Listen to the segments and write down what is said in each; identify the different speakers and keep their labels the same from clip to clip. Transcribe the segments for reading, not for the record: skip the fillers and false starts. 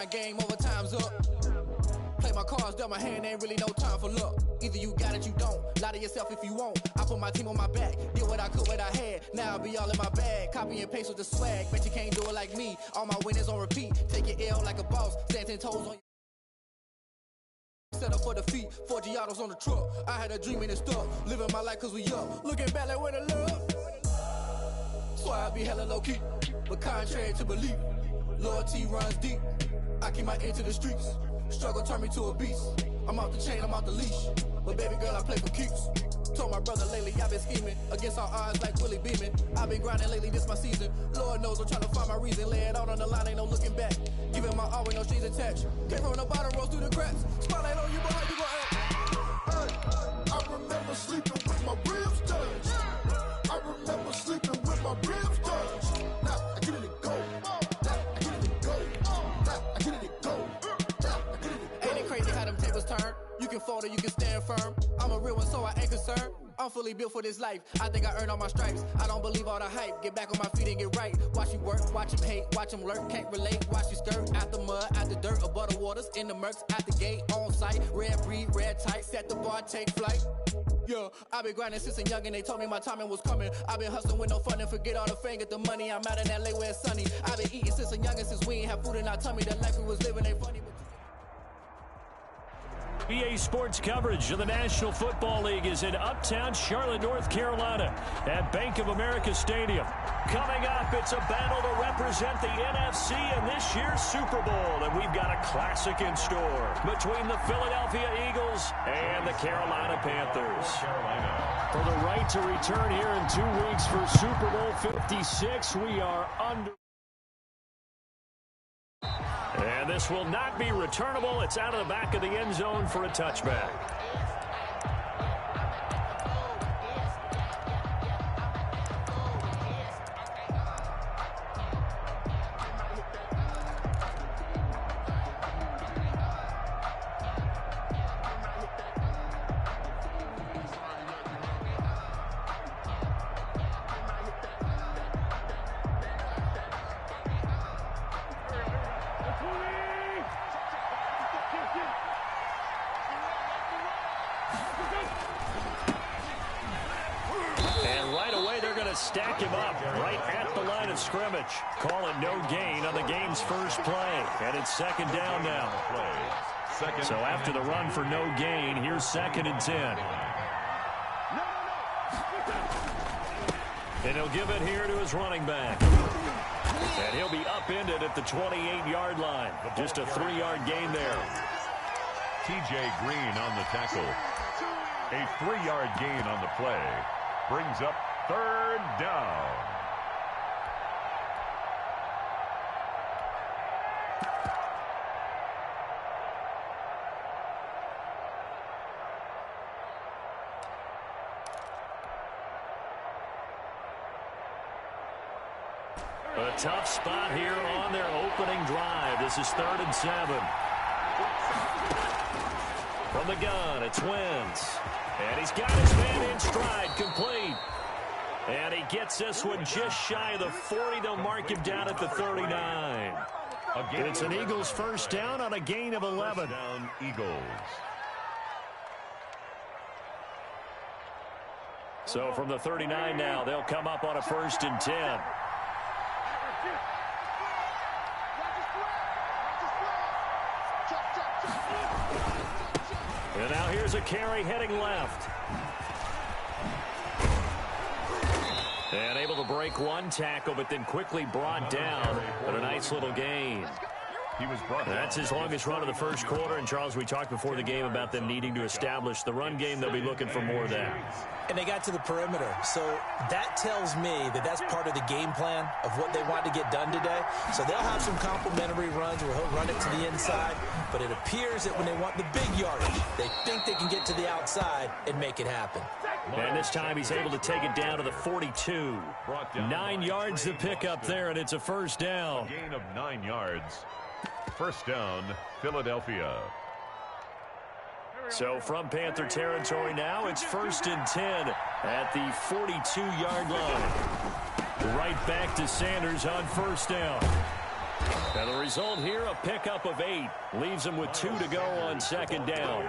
Speaker 1: grind game, overtime's up. Play my cards, dealt my hand, ain't really no time for luck. Either you got it, you don't. Lie to yourself if you won't. I put my team on my back, did what I could, what I had. Now I'll be all in my bag, copy and paste with the swag. Bet you can't do it like me. All my winners on repeat. Take your L like a boss, stand 10 toes on. Set up for defeat, 4 Giottos on the truck. I had a dream and it stuck. Living my life cause we up. Looking back like where the love. So I be hella low key, but contrary to belief, loyalty runs deep. I keep my ear to the streets. Struggle turned me to a beast. I'm off the chain, I'm off the leash. But baby girl, I play for keeps. Told my brother lately, I've been scheming against all odds like Willie Beeman. I've been grinding lately, this my season. Lord knows I'm trying to find my reason. Lay it out on the line, ain't no looking back. Giving my all with no strings attached. Came from the bottom, rose through the cracks. Spotlight on you, but how you gon' act?
Speaker 2: Hey, I remember sleeping with my ribs touched. I remember sleeping with my ribs touched. Now I get it to go. Now I get it to go. Now I get it to go. Now I get it to go.
Speaker 1: Ain't it crazy how them tables turn? You can fold or you can stand firm. I'm a real one, so I ain't concerned. I'm fully built for this life. I think I earned all my stripes. I don't believe all the hype. Get back on my feet and get right. Watch you work, watch him hate, watch him lurk. Can't relate, watch you skirt. Out the mud, out the dirt, above the waters, in the murks, out the gate, on site. Red breed, red tight, set the bar, take flight. Yeah, I been grinding since a youngin'. They told me my timing was coming. I been hustling with no fun and forget all the fame, get the money. I'm out in LA where it's sunny. I been eating since a youngin', since we ain't have food in our tummy. The life we was living ain't funny, but
Speaker 3: EA Sports coverage of the National Football League is in uptown Charlotte, North Carolina at Bank of America Stadium. Coming up, it's a battle to represent the NFC in this year's Super Bowl, and we've got a classic in store between the Philadelphia Eagles and the Carolina Panthers. For the right to return here in 2 weeks for Super Bowl 56, we are under. And this will not be returnable. It's out of the back of the end zone for a touchback. Stack him up right at the line of scrimmage. Call it no gain on the game's first play. And it's second down now. So after the run for no gain, here's 2nd and 10. And he'll give it here to his running back. And he'll be upended at the 28-yard line. Just a 3-yard gain there.
Speaker 4: TJ Green on the tackle. A 3-yard gain on the play. Brings up 3rd down.
Speaker 3: A tough spot here on their opening drive. This is 3rd and 7. From the gun, it's Wentz. And he's got his man in stride, complete. And he gets this one just shy of the 40. They'll mark him down at the 39. It's an Eagles first down on a gain of 11.
Speaker 4: First down, Eagles.
Speaker 3: So from the 39 now, they'll come up on a 1st and 10. And now here's a carry heading left. And able to break one tackle, but then quickly brought down. But a nice little gain.
Speaker 4: He was brought down.
Speaker 3: That's his longest run of the first quarter. And, Charles, we talked before the game about them needing to establish the run game. They'll be looking for more of that.
Speaker 5: And they got to the perimeter. So that tells me that that's part of the game plan of what they want to get done today. So they'll have some complementary runs where he'll run it to the inside. But it appears that when they want the big yardage, they think they can get to the outside and make it happen.
Speaker 3: And this time he's able to take it down to the 42. 9 yards to pick up there, and it's a first down.
Speaker 4: A gain of 9 yards. First down, Philadelphia.
Speaker 3: So from Panther territory now, it's 1st and 10 at the 42-yard line. Right back to Sanders on 1st down. And the result here, a pickup of 8. Leaves them with 2 to go on second down.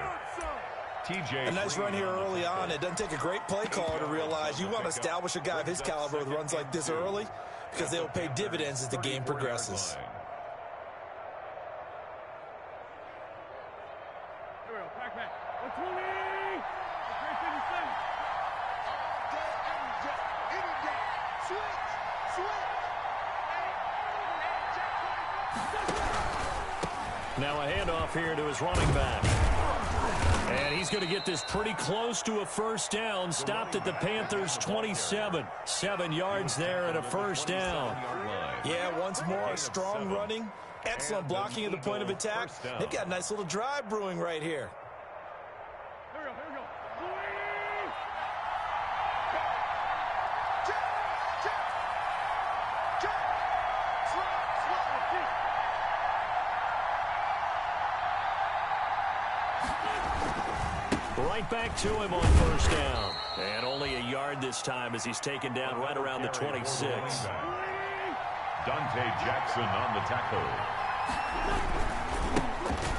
Speaker 5: A nice run here early on. It doesn't take a great play caller to realize you want to establish a guy of his caliber with runs like this early because they will pay dividends as the game progresses.
Speaker 3: Now a handoff here to his running back. And he's going to get this pretty close to a first down. Stopped at the Panthers' 27. 7 yards there and a first down.
Speaker 5: Yeah, once more, strong running. Excellent blocking at the point of attack. They've got a nice little drive brewing right here.
Speaker 3: Right back to him on first down. And only a yard this time as he's taken down right around the 26.
Speaker 4: Donyae Jackson on the tackle.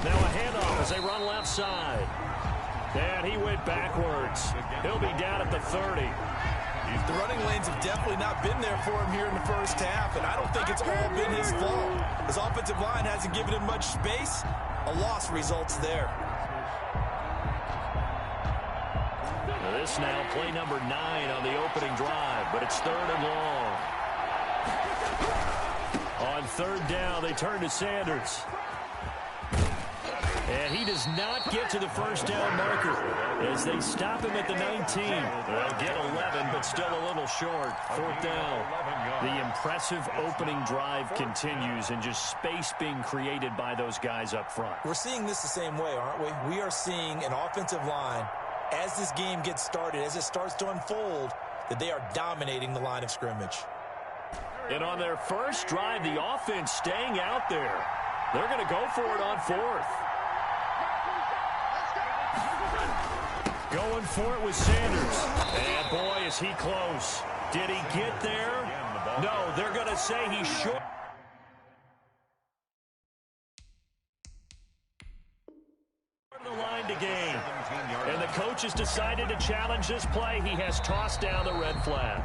Speaker 3: Now a handoff as they run left side. And he went backwards. He'll be down at the 30.
Speaker 5: The running lanes have definitely not been there for him here in the first half, and I don't think it's all been his fault. His offensive line hasn't given him much space. A loss results there.
Speaker 3: This now play number 9 on the opening drive, but it's 3rd and long. On 3rd down, they turn to Sanders. And he does not get to the first down marker as they stop him at the 19. They'll get 11, but still a little short. 4th down. The impressive opening drive continues and just space being created by those guys up front.
Speaker 5: We're seeing this the same way, aren't we? We are seeing an offensive line, as this game gets started, as it starts to unfold, that they are dominating the line of scrimmage.
Speaker 3: And on their first drive, the offense staying out there. They're going to go for it on 4th. Going for it with Sanders. And boy, is he close. Did he get there? No, they're going to say he's short. The line to gain. And the coach has decided to challenge this play. He has tossed down the red flag.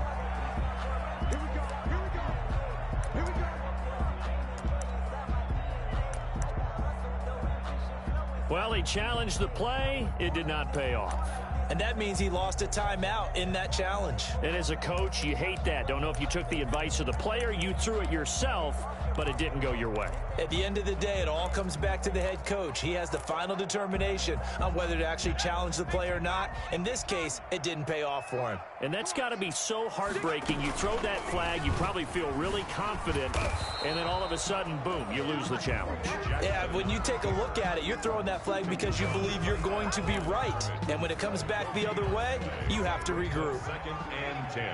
Speaker 3: Well, he challenged the play. It did not pay off.
Speaker 5: And that means he lost a timeout in that challenge.
Speaker 3: And as a coach, you hate that. Don't know if you took the advice of the player, you threw it yourself, but it didn't go your way.
Speaker 5: At the end of the day, it all comes back to the head coach. He has the final determination on whether to actually challenge the play or not. In this case, it didn't pay off for him.
Speaker 3: And that's got to be so heartbreaking. You throw that flag, you probably feel really confident, and then all of a sudden, boom, you lose the challenge.
Speaker 5: Yeah, when you take a look at it, you're throwing that flag because you believe you're going to be right. And when it comes back the other way, you have to regroup.
Speaker 4: 2nd and 10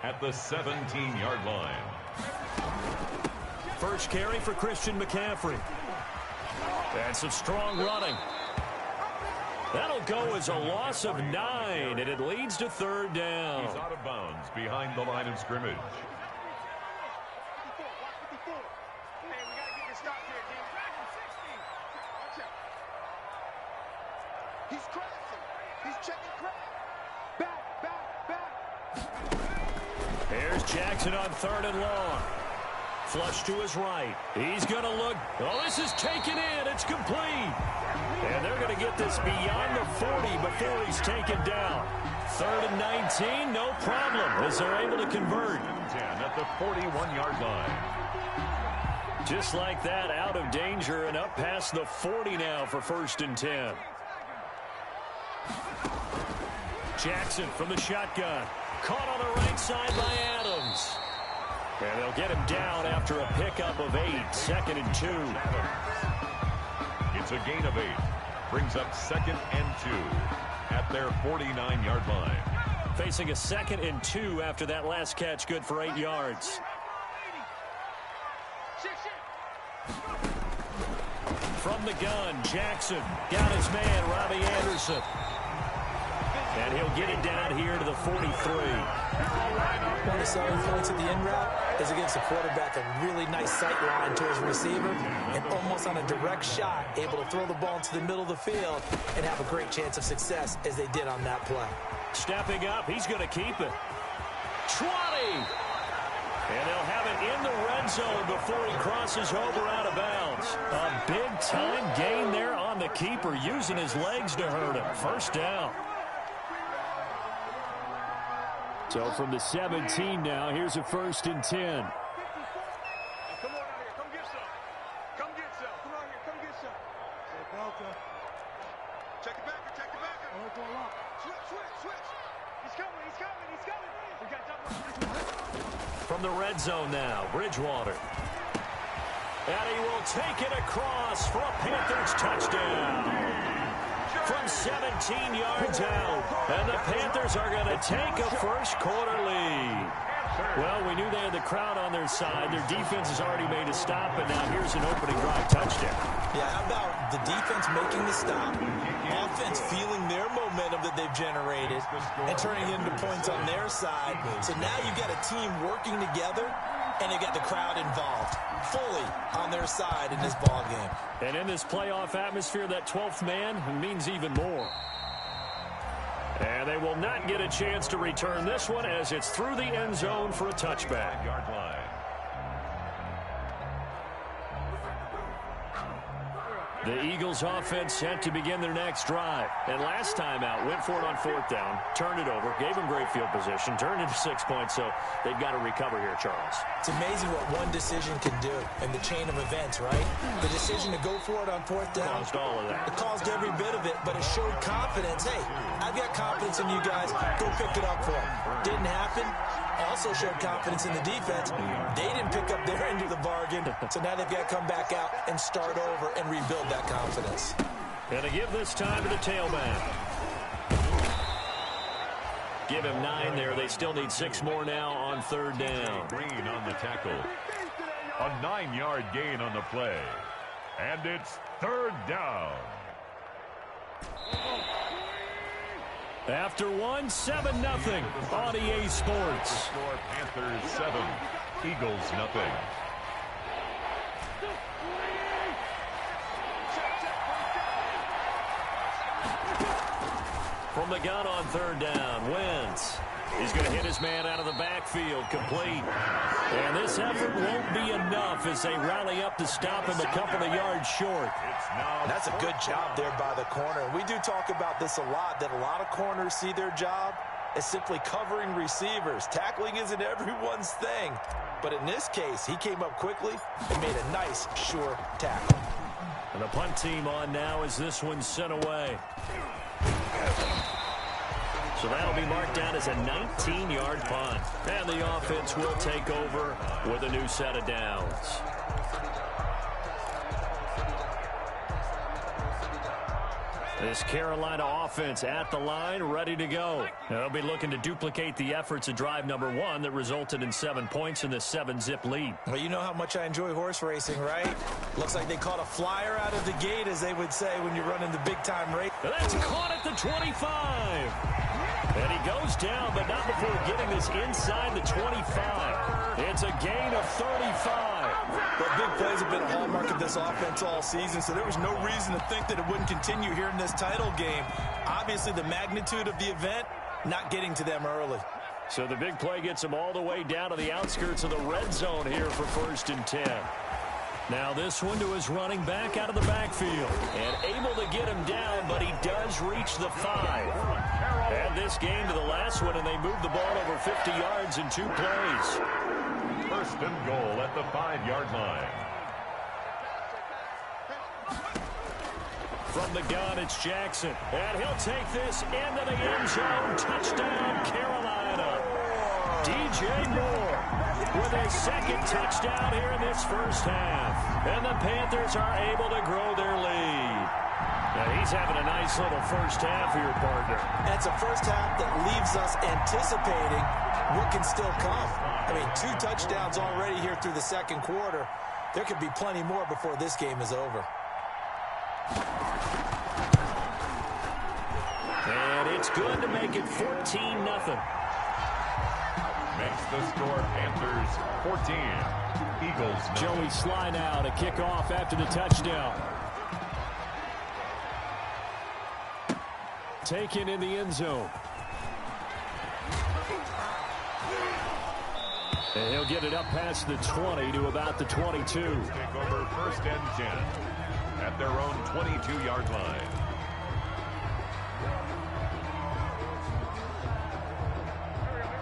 Speaker 4: at the 17-yard line.
Speaker 3: First carry for Christian McCaffrey. And some strong running. That'll go as a loss of 9, and it leads to 3rd down.
Speaker 4: He's out of bounds behind the line of scrimmage.
Speaker 2: He's crossing. He's checking crap. Back.
Speaker 3: Here's Jackson on 3rd and long. Flush to his right. He's going to look. Oh, this is taken in. It's complete. And they're going to get this beyond the 40 before he's taken down. 3rd and 19, no problem, as they're able to convert.
Speaker 4: 10 at the 41-yard line.
Speaker 3: Just like that, out of danger and up past the 40 now for 1st and 10. Jackson from the shotgun. Caught on the right side by Adams. And they'll get him down after a pickup of 8. 2nd and 2.
Speaker 4: It's a gain of 8. Brings up 2nd and 2 at their 49-yard line.
Speaker 3: Facing a 2nd and 2 after that last catch, good for 8 yards. From the gun, Jackson got his man, Robbie Anderson. And he'll get it down here to the 43.
Speaker 5: One of the selling points at the end route is against the quarterback, a really nice sight line towards the receiver, and almost on a direct shot, able to throw the ball into the middle of the field and have a great chance of success as they did on that play.
Speaker 3: Stepping up, he's going to keep it. 20! And they'll have it in the red zone before he crosses over out of bounds. A big-time gain there on the keeper, using his legs to hurt him. First down. So from the 17 now, here's a 1st and 10.
Speaker 6: Come on out here. Come get some. Come get some. Come out here. Come get some. Check it back. Check it back. Switch. He's coming. We got double.
Speaker 3: From the red zone now, Bridgewater. And he will take it across for a Panthers touchdown. From 17 yards out. And the Panthers are going to take a first-quarter lead. Well, we knew they had the crowd on their side. Their defense has already made a stop, and now here's an opening drive touchdown.
Speaker 5: Yeah, how about the defense making the stop, offense feeling their momentum that they've generated, and turning it into points on their side. So now you've got a team working together, and they've got the crowd involved fully on their side in this ball game.
Speaker 3: And in this playoff atmosphere, that 12th man means even more. And they will not get a chance to return this one as it's through the end zone for a touchback.
Speaker 4: Yard line.
Speaker 3: The Eagles offense set to begin their next drive. And last time out, went for it on 4th down, turned it over, gave them great field position, turned into 6 points, so they've got to recover here, Charles.
Speaker 5: It's amazing what one decision can do in the chain of events, right? The decision to go for it on 4th down.
Speaker 3: Caused all of that.
Speaker 5: It caused every bit of it, but it showed confidence. Hey, I've got confidence in you guys. Go pick it up for them. Didn't happen. Also showed confidence in the defense. They didn't pick up their end of the bargain, so now they've got to come back out and start over and rebuild that confidence.
Speaker 3: And to give this time to the tailback. Give him 9 there. They still need 6 more now on 3rd down.
Speaker 4: Green on the tackle. A 9-yard gain on the play. And it's 3rd down.
Speaker 3: After 1, 7-0 on EA Sports.
Speaker 4: Score Panthers 7, Eagles nothing.
Speaker 3: From the gun on 3rd down, Wentz. He's going to hit his man out of the backfield, complete. And this effort won't be enough as they rally up to stop him a couple of yards short.
Speaker 5: That's a good job there by the corner. We do talk about this a lot, that a lot of corners see their job as simply covering receivers. Tackling isn't everyone's thing. But in this case, he came up quickly and made a nice, sure tackle.
Speaker 3: And the punt team on now as this one's sent away. So that'll be marked down as a 19-yard punt. And the offense will take over with a new set of downs. This Carolina offense at the line, ready to go. They'll be looking to duplicate the efforts of drive number 1 that resulted in 7 points in this 7-zip lead.
Speaker 5: Well, you know how much I enjoy horse racing, right? Looks like they caught a flyer out of the gate, as they would say when you're running the big-time race.
Speaker 3: And that's caught at the 25. And he goes down, but not before getting this inside the 25. It's a gain of 35.
Speaker 5: But big plays have been a hallmark of this offense all season, so there was no reason to think that it wouldn't continue here in this title game. Obviously, the magnitude of the event not getting to them early.
Speaker 3: So the big play gets them all the way down to the outskirts of the red zone here for 1st and 10. Now this one to his running back out of the backfield. And able to get him down, but he does reach the 5. And this game to the last one, and they moved the ball over 50 yards in 2 plays.
Speaker 4: 1st and goal at the 5-yard line.
Speaker 3: From the gun, it's Jackson. And he'll take this into the end zone. Touchdown, Carolina. DJ Moore with his 2nd touchdown here in this first half. And the Panthers are able to grow their lead. Now he's having a nice little first half here, partner.
Speaker 5: And it's a first half that leaves us anticipating what can still come. I mean, 2 touchdowns already here through the 2nd quarter. There could be plenty more before this game is over.
Speaker 3: And It's good to make it 14-0.
Speaker 4: Makes the score Panthers 14. Eagles 9.
Speaker 3: Joey Sly now to kick off after the touchdown. Taken in the end zone. And he'll get it up past the 20 to about the 22.
Speaker 4: Take over 1st and 10 at their own 22-yard line.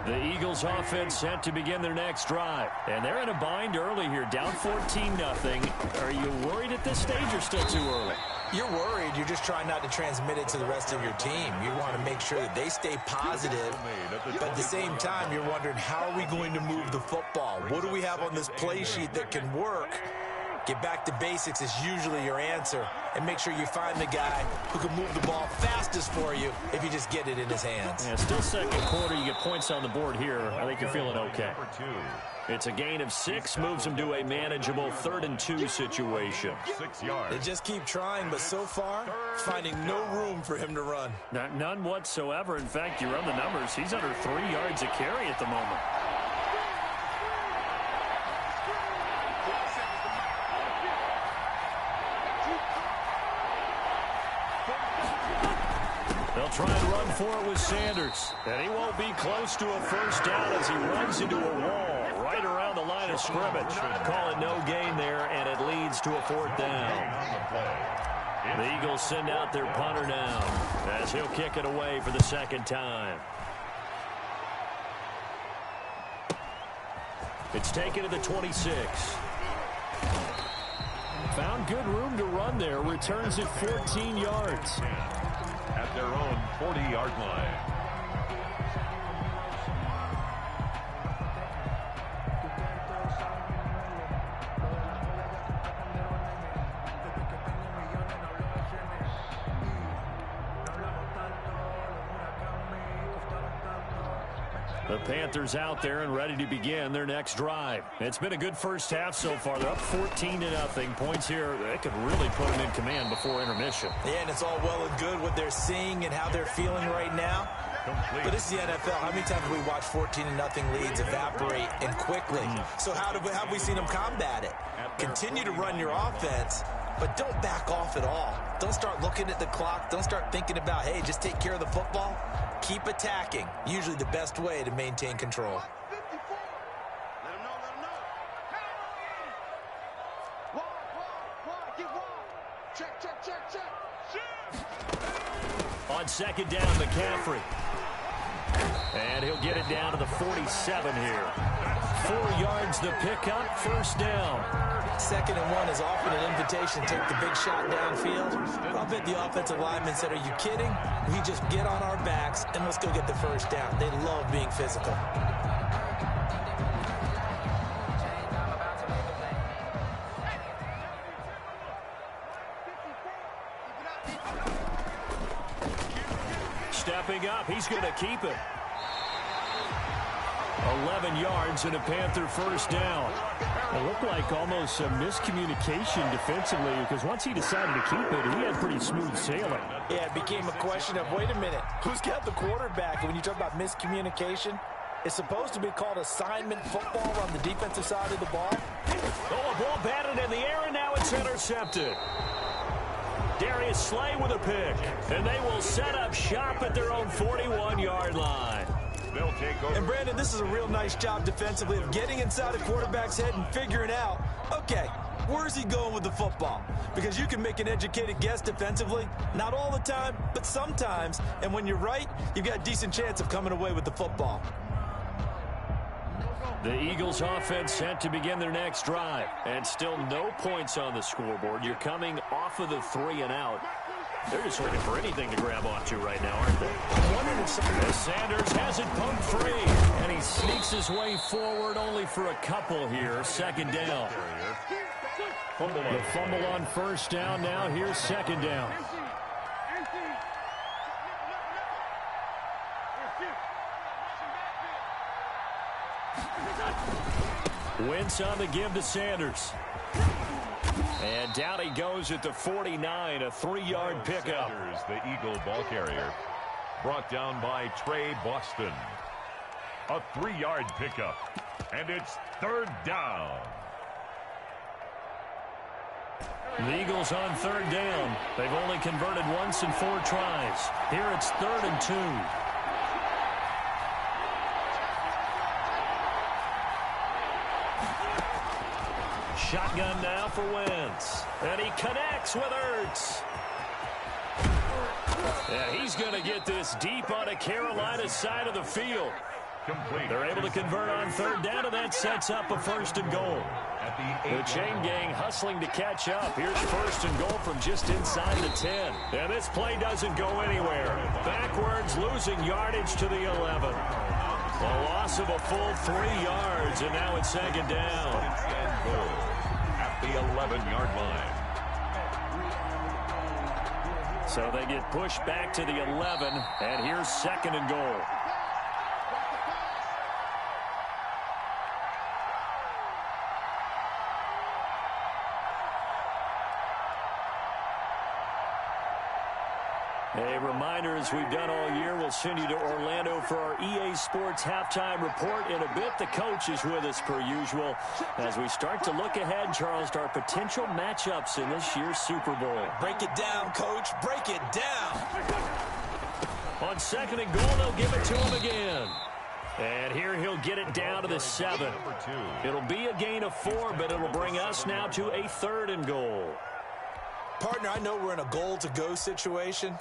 Speaker 3: The Eagles offense set to begin their next drive. And they're in a bind early here, down 14-0. Are you worried at this stage or still too early?
Speaker 5: You're worried. You're just trying not to transmit it to the rest of your team. You want to make sure that they stay positive. But at the same time, you're wondering, how are we going to move the football? What do we have on this play sheet that can work? Get back to basics is usually your answer. And make sure you find the guy who can move the ball fastest for you if you just get it in his hands.
Speaker 3: Yeah, still second quarter. You get points on the board here. I think you're feeling okay. It's a gain of 6, moves them to a manageable 3rd and 2 situation.
Speaker 4: 6 yards.
Speaker 5: They just keep trying, but so far, finding no room for him to run.
Speaker 3: None whatsoever. In fact, you run the numbers. He's under 3 yards a carry at the moment. They'll try and run for it with Sanders. And he won't be close to a first down as he runs into a wall right around the line of scrimmage. Call it no gain there, and it leads to a 4th down. The Eagles send out their punter now as he'll kick it away for the 2nd time. It's taken to the 26. Found good room to run there. Returns it 14 yards.
Speaker 4: At their own 40-yard line.
Speaker 3: The Panthers out there and ready to begin their next drive. It's been a good first half so far. They're up 14-0. Points here, they could really put them in command before intermission.
Speaker 5: Yeah, and it's all well and good what they're seeing and how they're feeling right now. But this is the NFL. How many times have we watched 14-0 leads evaporate and quickly? So how have we seen them combat it? Continue to run your offense, but don't back off at all. Don't start looking at the clock. Don't start thinking about, hey, just take care of the football. Keep attacking. Usually the best way to maintain control.
Speaker 3: On 2nd down, McCaffrey. And he'll get it down to the 47 here. 4 yards the pickup, 1st down.
Speaker 5: 2nd and 1 is often an invitation. Take the big shot downfield. I'll bet the offensive lineman said, are you kidding? We just get on our backs and let's go get the 1st down. They love being physical.
Speaker 3: Stepping up, he's going to keep it. 11 yards and a Panther 1st down. It looked like almost a miscommunication defensively because once he decided to keep it, he had pretty smooth sailing.
Speaker 5: Yeah, it became a question of, wait a minute, who's got the quarterback? And when you talk about miscommunication, it's supposed to be called assignment football on the defensive side of the ball.
Speaker 3: Oh, a ball batted in the air, and now it's intercepted. Darius Slay with a pick, and they will set up shop at their own 41-yard line.
Speaker 4: They'll take over.
Speaker 5: And, Brandon, this is a real nice job defensively of getting inside a quarterback's head and figuring out, okay, where's he going with the football? Because you can make an educated guess defensively, not all the time, but sometimes. And when you're right, you've got a decent chance of coming away with the football.
Speaker 3: The Eagles offense set to begin their next drive. And still no points on the scoreboard. You're coming off of the 3 and out. They're just looking for anything to grab onto right now, aren't they?
Speaker 5: I'm wondering if somebody...
Speaker 3: Sanders has it pumped free. And he sneaks his way forward only for a couple here. 2nd down. The fumble on 1st down. Now here's 2nd down. Wentz on the give to Sanders. And down he goes at the 49, a 3-yard pickup.
Speaker 4: Sanders, the Eagle ball carrier. brought down by Trey Boston. A 3-yard pickup, and it's 3rd down.
Speaker 3: The Eagles on 3rd down. They've only converted once in 4 tries. Here it's 3rd and 2. Shotgun now for Wentz. And he connects with Ertz. Yeah, he's going to get this deep on a Carolina side of the field.
Speaker 4: Complete.
Speaker 3: They're able to convert on 3rd down, and that sets up a 1st and goal. The chain gang hustling to catch up. Here's 1st and goal from just inside the 10. And this play doesn't go anywhere. Backwards, losing yardage to the 11. A loss of a full 3 yards, and now it's 2nd down.
Speaker 4: And goal at the 11-yard line.
Speaker 3: So they get pushed back to the 11, and here's 2nd and goal. A reminder, as we've done all year, we'll send you to Orlando for our EA Sports halftime report in a bit. The coach is with us per usual as we start to look ahead, Charles, to our potential matchups in this year's Super Bowl.
Speaker 5: Break it down, Coach. Break it down.
Speaker 3: On 2nd and goal, they'll give it to him again. And here he'll get it down to the 7. It'll be a gain of 4, but it'll bring us now to a 3rd and goal.
Speaker 5: Partner, I know we're in a goal-to-go situation,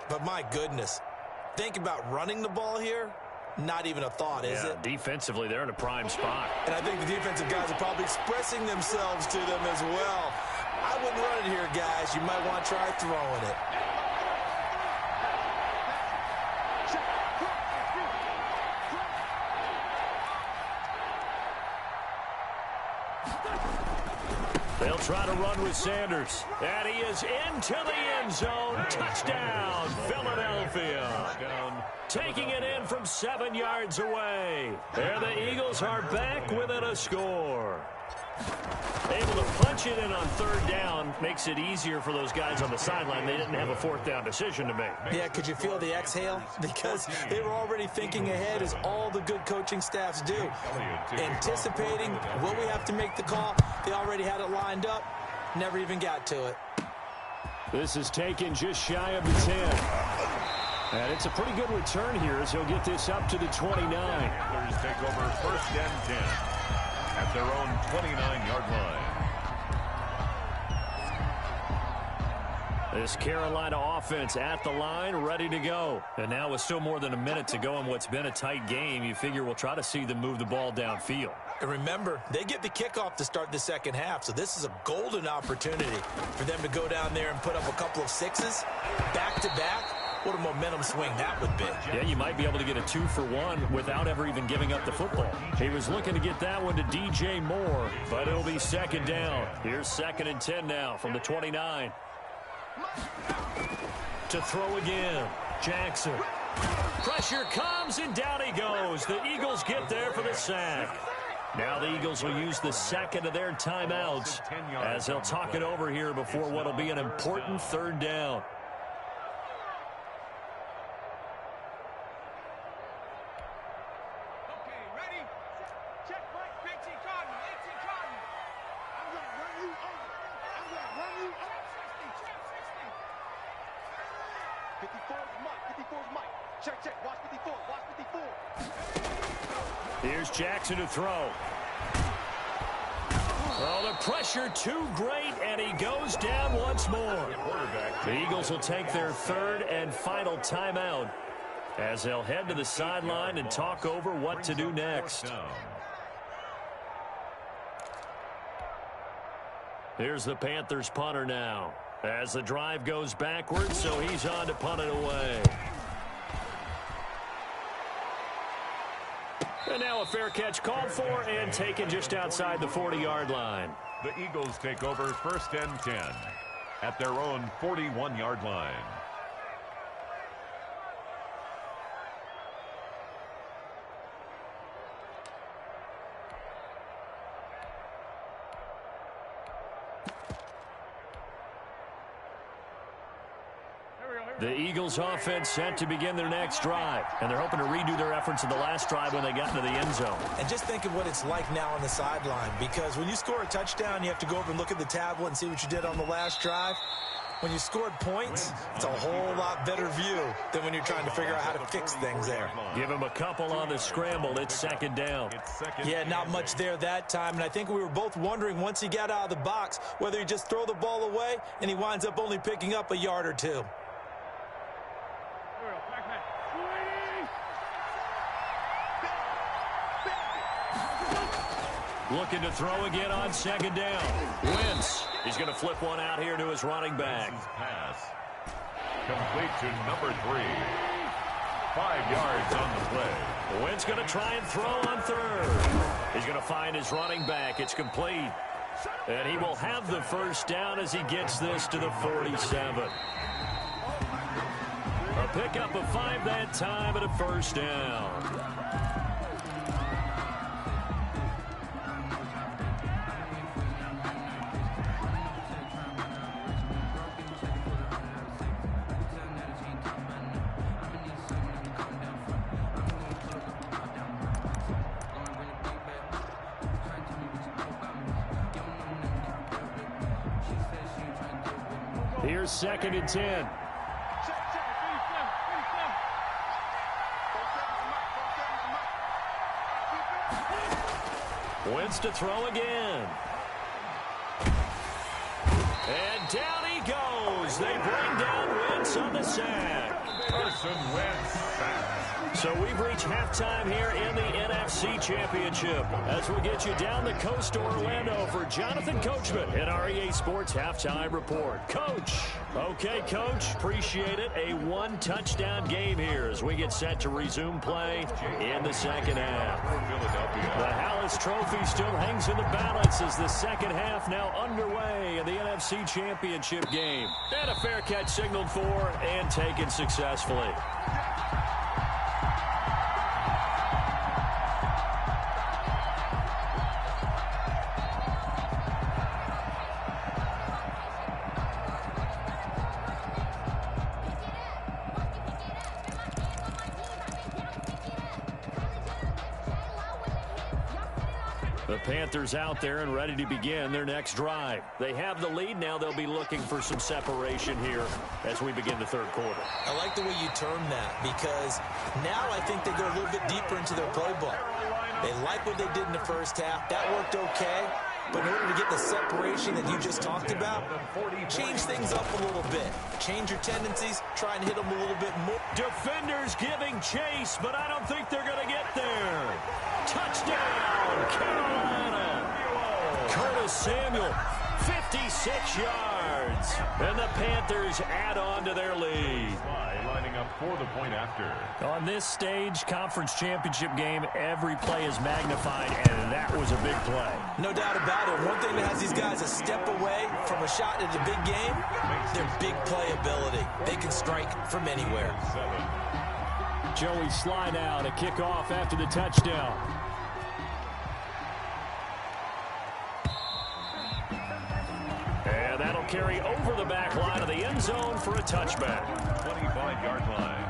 Speaker 5: but my goodness, think about running the ball here. Not even a thought, is it?
Speaker 3: Defensively, they're in a prime spot.
Speaker 5: And I think the defensive guys are probably expressing themselves to them as well. I wouldn't run it here, guys. You might want to try throwing it.
Speaker 3: They'll try to run with Sanders. And he is into the end zone. Touchdown, Philadelphia. Taking it in from 7 yards away. And the Eagles are back within a score. Able to punch it in on 3rd down makes it easier for those guys on the sideline. They didn't have a 4th down decision to make.
Speaker 5: Yeah, could you feel the exhale? Because they were already thinking ahead, as all the good coaching staffs do. Anticipating, will we have to make the call? They already had it lined up. Never even got to it.
Speaker 3: This is taken just shy of the 10. And it's a pretty good return here as he'll get this up to the 29.
Speaker 4: Panthers take over 1st and 10 at their own 29-yard line.
Speaker 3: This Carolina offense at the line, ready to go. And now with still more than a minute to go in what's been a tight game, you figure we'll try to see them move the ball downfield.
Speaker 5: And remember, they get the kickoff to start the 2nd half, so this is a golden opportunity for them to go down there and put up a couple of 6s back-to-back. What a momentum swing that would be.
Speaker 3: Yeah, you might be able to get a 2-for-1 without ever even giving up the football. He was looking to get that one to DJ Moore, but it'll be 2nd down. Here's 2nd and 10 now from the 29. To throw again, Jackson. Pressure comes, and down he goes. The Eagles get there for the sack. Now the Eagles will use the 2nd of their timeouts as they'll talk it over here before what will be an important 3rd down. Here's Jackson to throw. Oh, the pressure too great, and he goes down once more. The Eagles will take their 3rd and final timeout as they'll head to the sideline and talk over what to do next. Here's the Panthers punter now as the drive goes backwards, so he's on to punt it away. And now a fair catch called for and taken just outside the 40-yard line.
Speaker 4: The Eagles take over 1st and 10 at their own 41-yard line.
Speaker 6: Here we go.
Speaker 3: The Eagles offense set to begin their next drive, and they're hoping to redo their efforts in the last drive when they got into the end zone.
Speaker 5: And just think of what it's like now on the sideline, because when you score a touchdown, you have to go over and look at the tablet and see what you did on the last drive. When you scored points, it's a whole lot better view than when you're trying to figure out how to fix things there.
Speaker 3: Give him a couple on the scramble. It's second down.
Speaker 5: Yeah, not much there that time, and I think we were both wondering once he got out of the box whether he just throw the ball away and he winds up only picking up a yard or two.
Speaker 3: Looking to throw again on second down. Wentz. He's going to flip one out here to his running back.
Speaker 4: Pass. Complete to number 3. 5 yards on the play.
Speaker 3: Wentz going to try and throw on third. He's going to find his running back. It's complete. And he will have the first down as he gets this to the 47. A pickup of 5 that time and a first down. Here's second and 10. Wentz to throw again. And down he goes. They bring down Wentz on the sack.
Speaker 4: Carson Wentz sacked.
Speaker 3: So we've reached halftime here in the NFC Championship as we get you down the coast to Orlando for Jonathan Coachman in our EA Sports Halftime Report. Coach. Okay, Coach. Appreciate it. A one-touchdown game here as we get set to resume play in the second half. The Hallis Trophy still hangs in the balance as the second half now underway in the NFC Championship game. And a fair catch signaled for and taken successfully. The Panthers out there and ready to begin their next drive. They have the lead. Now they'll be looking for some separation here as we begin the third quarter.
Speaker 5: I like the way you term that because now I think they go a little bit deeper into their playbook. They like what they did in the first half. That worked okay. But in order to get the separation that you just talked about, change things up a little bit. Change your tendencies. Try and hit them a little bit more.
Speaker 3: Defenders giving chase, but I don't think they're going to get there. Touchdown, Carolina. Curtis Samuel, 56 yards. And the Panthers add on to their lead.
Speaker 4: Lining up for the point after.
Speaker 3: On this stage, conference championship game, every play is magnified, and that was a big play.
Speaker 5: No doubt about it. One thing that has these guys a step away from a shot at a big game, their big play ability. They can strike from anywhere.
Speaker 3: Joey slide out, a kickoff after the touchdown. And that'll carry over the back line of the end zone for a touchback.
Speaker 4: 25-yard line.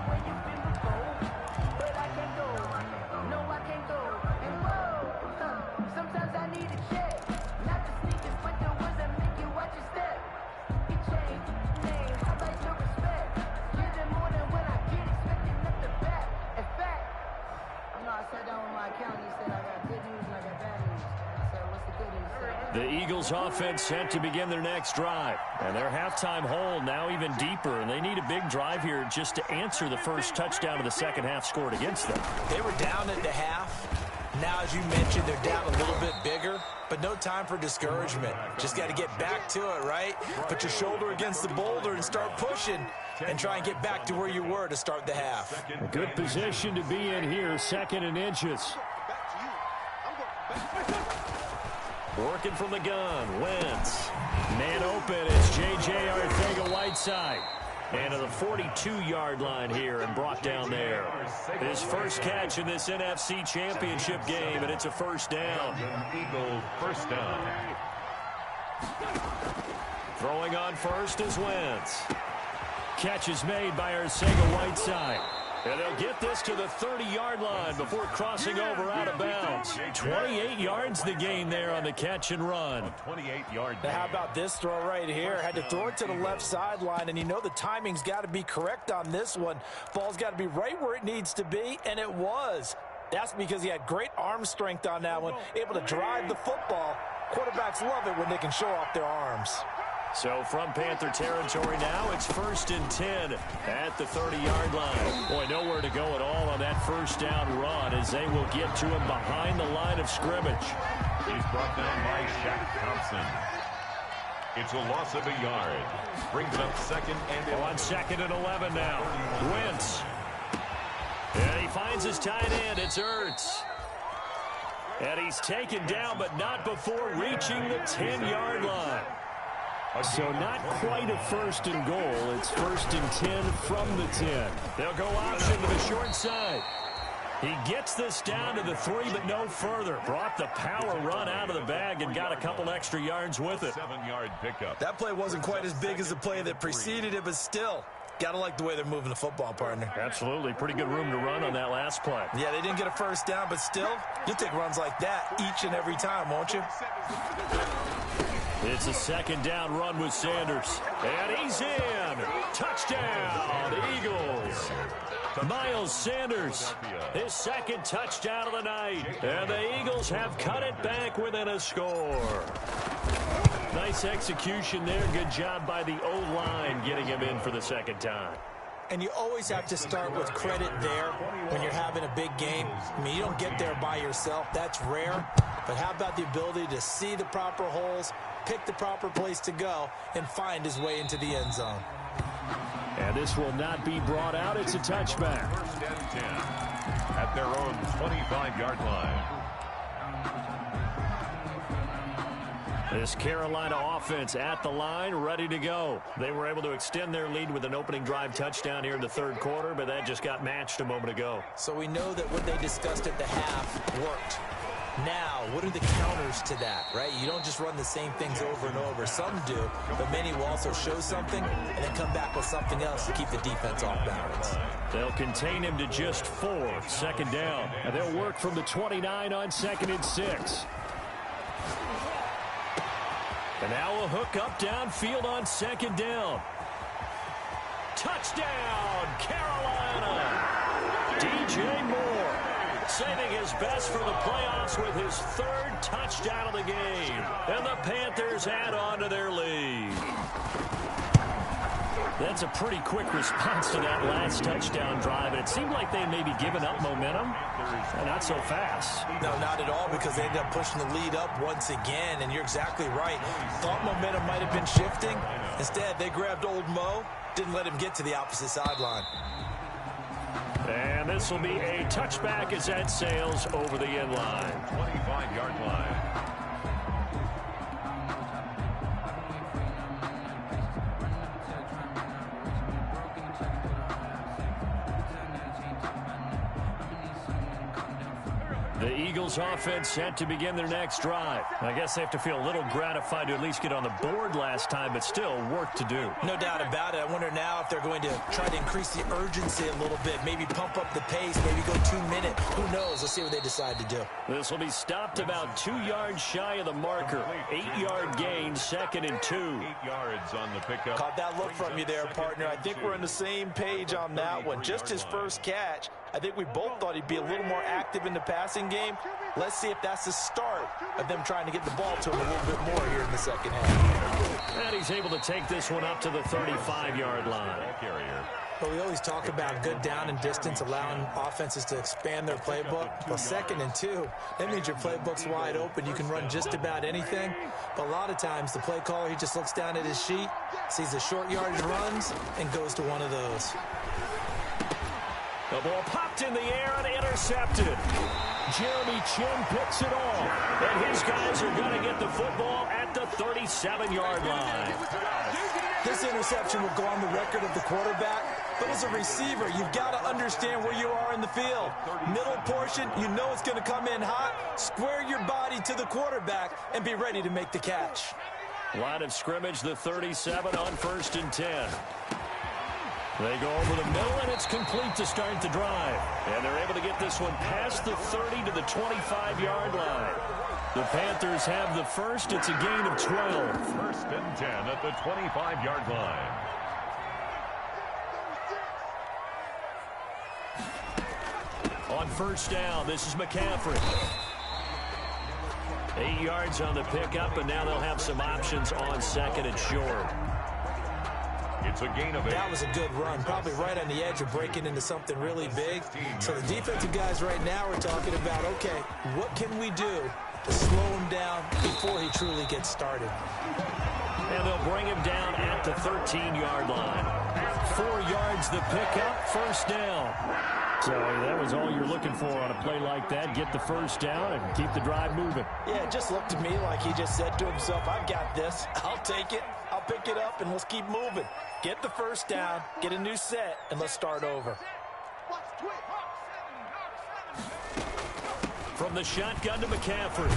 Speaker 3: The Eagles offense set to begin their next drive. And their halftime hole now even deeper. And they need a big drive here just to answer the first touchdown of the second half scored against them.
Speaker 5: They were down at the half. Now, as you mentioned, they're down a little bit bigger. But no time for discouragement. Just got to get back to it, right? Put your shoulder against the boulder and start pushing. And try and get back to where you were to start the half.
Speaker 3: A good position to be in here. Second and inches. Working from the gun, Wentz. Man open, it's J.J. Arcega-Whiteside. And to the 42-yard line here and brought down there. His first catch in this NFC Championship game, and it's a first down.
Speaker 4: Eagle first down.
Speaker 3: Throwing on first is Wentz. Catch is made by Arcega-Whiteside. And they'll get this to the 30-yard line before crossing over out of bounds. 28 yards the gain there on the catch and run.
Speaker 4: 28-yard.
Speaker 5: How about this throw right here? Had to throw it to the left sideline, and you know the timing's got to be correct on this one. Ball's got to be right where it needs to be, and it was. That's because he had great arm strength on that one, able to drive the football. Quarterbacks love it when they can show off their arms.
Speaker 3: So from Panther territory now, it's 1st and 10 at the 30-yard line. Boy, nowhere to go at all on that first down run as they will get to him behind the line of scrimmage.
Speaker 4: He's brought down by Shaq Thompson. It's a loss of a yard. Brings up 2nd and 11.
Speaker 3: On 2nd and 11 now. Wentz. And he finds his tight end. It's Ertz. And he's taken down, but not before reaching the 10-yard line. So not quite a 1st and goal. It's 1st and 10 from the 10. They'll go option to the short side. He gets this down to the 3, but no further. Brought the power run out of the bag and got a couple extra yards with it.
Speaker 4: 7-yard pickup.
Speaker 5: That play wasn't quite as big as the play that preceded it, but still, got to like the way they're moving the football, partner.
Speaker 3: Absolutely. Pretty good room to run on that last play.
Speaker 5: Yeah, they didn't get a first down, but still, you'll take runs like that each and every time, won't you?
Speaker 3: It's a 2nd down run with Sanders. And he's in. Touchdown, Eagles. Miles Sanders, his 2nd touchdown of the night. And the Eagles have cut it back within a score. Nice execution there. Good job by the O-line getting him in for the 2nd time.
Speaker 5: And you always have to start with credit there when you're having a big game. I mean, you don't get there by yourself. That's rare. But how about the ability to see the proper holes, pick the proper place to go, and find his way into the end zone?
Speaker 3: And this will not be brought out. It's a touchback.
Speaker 4: 1st and 10 at their own 25-yard line.
Speaker 3: This Carolina offense at the line, ready to go. They were able to extend their lead with an opening drive touchdown here in the 3rd quarter, but that just got matched a moment ago.
Speaker 5: So we know that what they discussed at the half worked. Now, what are the counters to that, right? You don't just run the same things over and over. Some do, but many will also show something and then come back with something else to keep the defense off balance.
Speaker 3: They'll contain him to just 4, 2nd down. And they'll work from the 29 on 2nd and 6. And now a hook up downfield on 2nd down. Touchdown, Carolina! DJ Moore saving his best for the playoffs with his 3rd touchdown of the game. And the Panthers add on to their lead. That's a pretty quick response to that last touchdown drive. And it seemed like they may be giving up momentum. Not so fast.
Speaker 5: No, not at all, because they ended up pushing the lead up once again. And you're exactly right. Thought momentum might have been shifting. Instead, they grabbed old Mo, didn't let him get to the opposite sideline.
Speaker 3: And this will be a touchback as that sails over the end line.
Speaker 4: 25-yard line.
Speaker 3: The Eagles offense set to begin their next drive. I guess they have to feel a little gratified to at least get on the board last time, but still work to do.
Speaker 5: No doubt about it. I wonder now if they're going to try to increase the urgency a little bit, maybe pump up the pace, maybe go 2 minutes. Who knows? Let's see what they decide to do.
Speaker 3: This will be stopped about 2 yards shy of the marker. 8-yard gain, 2nd and 2.
Speaker 4: 8 yards on the pickup.
Speaker 5: Caught that look from you there, partner. I think we're on the same page on that one. Just his first catch. I think we both thought he'd be a little more active in the passing game. Let's see if that's the start of them trying to get the ball to him a little bit more here in the 2nd half.
Speaker 3: And he's able to take this one up to the 35-yard line.
Speaker 5: But we always talk about good down and distance, allowing offenses to expand their playbook. Well, 2nd and 2, that means your playbook's wide open. You can run just about anything. But a lot of times, the play caller, he just looks down at his sheet, sees the short yardage runs, and goes to one of those.
Speaker 3: The ball popped in the air and intercepted. Jeremy Chin picks it off. And his guys are going to get the football at the 37-yard line.
Speaker 5: This interception will go on the record of the quarterback. But as a receiver, you've got to understand where you are in the field. Middle portion, you know it's going to come in hot. Square your body to the quarterback and be ready to make the catch.
Speaker 3: Line of scrimmage, the 37 on 1st and 10. They go over the middle, and it's complete to start the drive. And they're able to get this one past the 30 to the 25-yard line. The Panthers have the first. It's a gain of 12.
Speaker 4: First and 10 at the 25-yard line.
Speaker 3: On first down, this is McCaffrey. 8 yards on the pickup, and now they'll have some options on second and short.
Speaker 4: It's a gain of 8.
Speaker 5: That was a good run, probably right on the edge of breaking into something really big. So the defensive guys right now are talking about, okay, what can we do to slow him down before he truly gets started?
Speaker 3: And they'll bring him down at the 13-yard line. 4 yards the pickup, first down. So that was all you're looking for on a play like that. Get the first down and keep the drive moving.
Speaker 5: Yeah, it just looked to me like he just said to himself, I've got this. I'll take it. I'll pick it up, and let's keep moving. Get the first down, get a new set, and let's start over.
Speaker 3: From the shotgun to McCaffrey.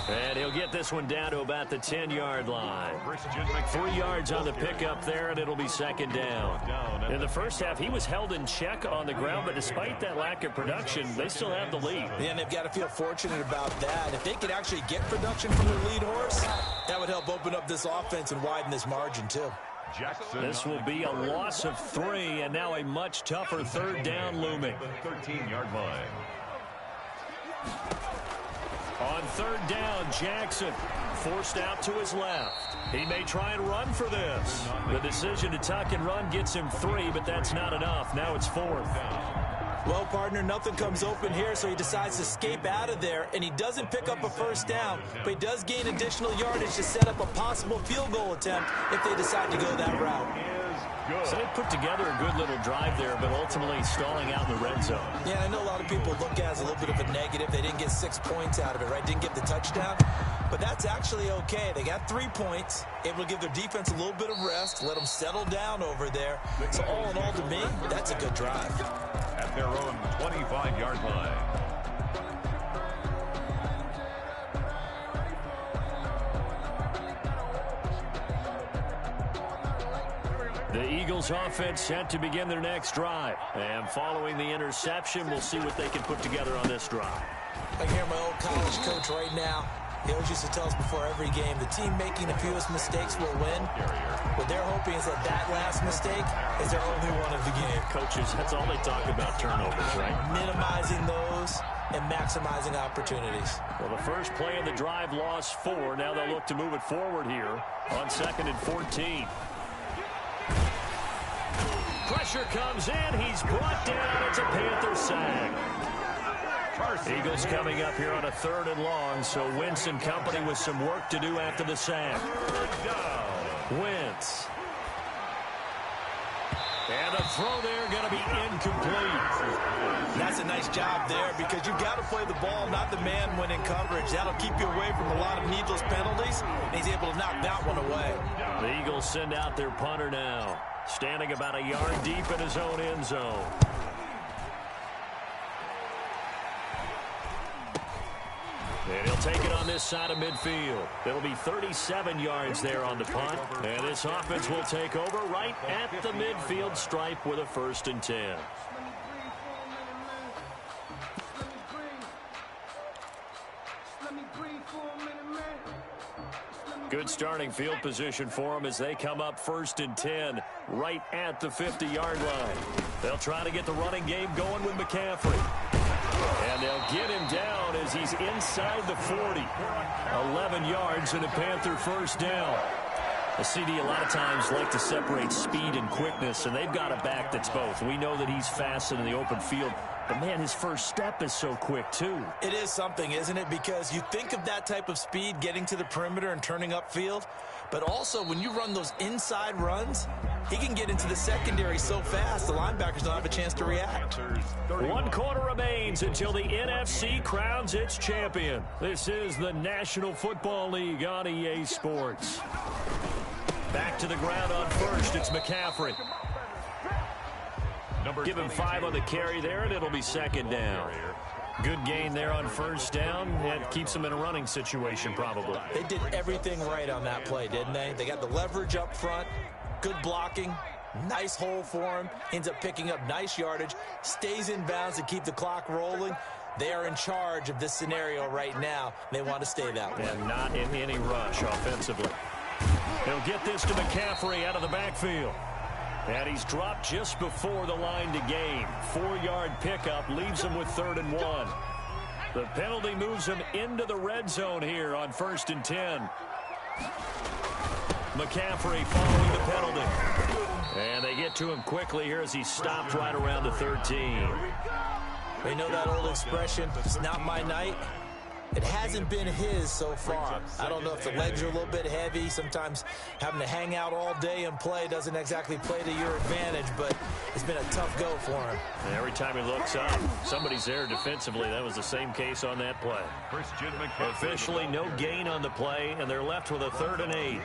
Speaker 3: And he'll get this one down to about the 10-yard line. 3 yards on the pickup there, and it'll be second down. In the first half, he was held in check on the ground, but despite that lack of production, they still have the lead.
Speaker 5: Yeah, and they've got to feel fortunate about that. If they could actually get production from their lead horse, that would help open up this offense and widen this margin, too.
Speaker 3: This will be a loss of 3, and now a much tougher third down looming.
Speaker 4: 13-yard line.
Speaker 3: On third down, Jackson forced out to his left. He may try and run for this. The decision to tuck and run gets him 3, but that's not enough. Now it's 4th.
Speaker 5: Well, partner, nothing comes open here, so he decides to escape out of there, and he doesn't pick up a first down, but he does gain additional yardage to set up a possible field goal attempt if they decide to go that route.
Speaker 3: So they put together a good little drive there, but ultimately stalling out in the red zone.
Speaker 5: Yeah, I know a lot of people look at it as a little bit of a negative. They didn't get 6 points out of it, right? Didn't get the touchdown. But that's actually okay. They got 3 points, able to give their defense a little bit of rest, let them settle down over there. So all in all, to me, that's a good drive.
Speaker 4: At their own 25-yard line.
Speaker 3: The Eagles offense set to begin their next drive. And following the interception, we'll see what they can put together on this drive.
Speaker 5: I hear my old college coach right now. He always used to tell us before every game, the team making the fewest mistakes will win. What they're hoping is that that last mistake is their only one of the game.
Speaker 3: Coaches, that's all they talk about, turnovers, right?
Speaker 5: Minimizing those and maximizing opportunities.
Speaker 3: Well, the first play of the drive lost 4. Now they'll look to move it forward here on 2nd and 14. Pressure comes in. He's brought down. It's a Panther sack. Eagles coming up here on a 3rd and long, so Wentz and company with some work to do after the sack. Wentz. And the throw there going to be incomplete.
Speaker 5: That's a nice job there because you've got to play the ball, not the man when in coverage. That'll keep you away from a lot of needless penalties, and he's able to knock that one away.
Speaker 3: The Eagles send out their punter now, standing about a yard deep in his own end zone. And he'll take it on this side of midfield. It'll be 37 yards there on the punt. And this offense will take over right at the midfield stripe with a 1st and 10. Good starting field position for them as they come up 1st and 10 right at the 50-yard line. They'll try to get the running game going with McCaffrey. And they'll get him down as he's inside the 40. 11 yards and a Panther first down. A CD a lot of times like to separate speed and quickness, and they've got a back that's both. We know that he's fast in the open field, but, man, his first step is so quick, too.
Speaker 5: It is something, isn't it? Because you think of that type of speed getting to the perimeter and turning upfield, but also when you run those inside runs, he can get into the secondary so fast the linebackers don't have a chance to react.
Speaker 3: 1 quarter remains until the NFC crowns its champion. This is the National Football League on EA Sports. Back to the ground on first. It's McCaffrey. Give him 5 on the carry there, and it'll be 2nd down. Good gain there on first down. That keeps them in a running situation, probably.
Speaker 5: They did everything right on that play, didn't they? They got the leverage up front, good blocking, Nice hole for him. Ends up picking up nice yardage. Stays in bounds to keep the clock rolling. They are in charge of this scenario right now. They want to stay that way.
Speaker 3: And not in any rush offensively. He'll get this to McCaffrey out of the backfield. And he's dropped just before the line to gain. 4-yard pickup leaves him with 3rd and 1. The penalty moves him into the red zone here on 1st and 10. McCaffrey following the penalty. And they get to him quickly here as he stopped right around the 13.
Speaker 5: We know that old expression, it's not my night. It hasn't been his so far. I don't know if the legs are a little bit heavy. Sometimes having to hang out all day and play doesn't exactly play to your advantage, but it's been a tough go for him.
Speaker 3: And every time he looks up, somebody's there defensively. That was the same case on that play. Officially no gain on the play, and they're left with a 3rd and 8.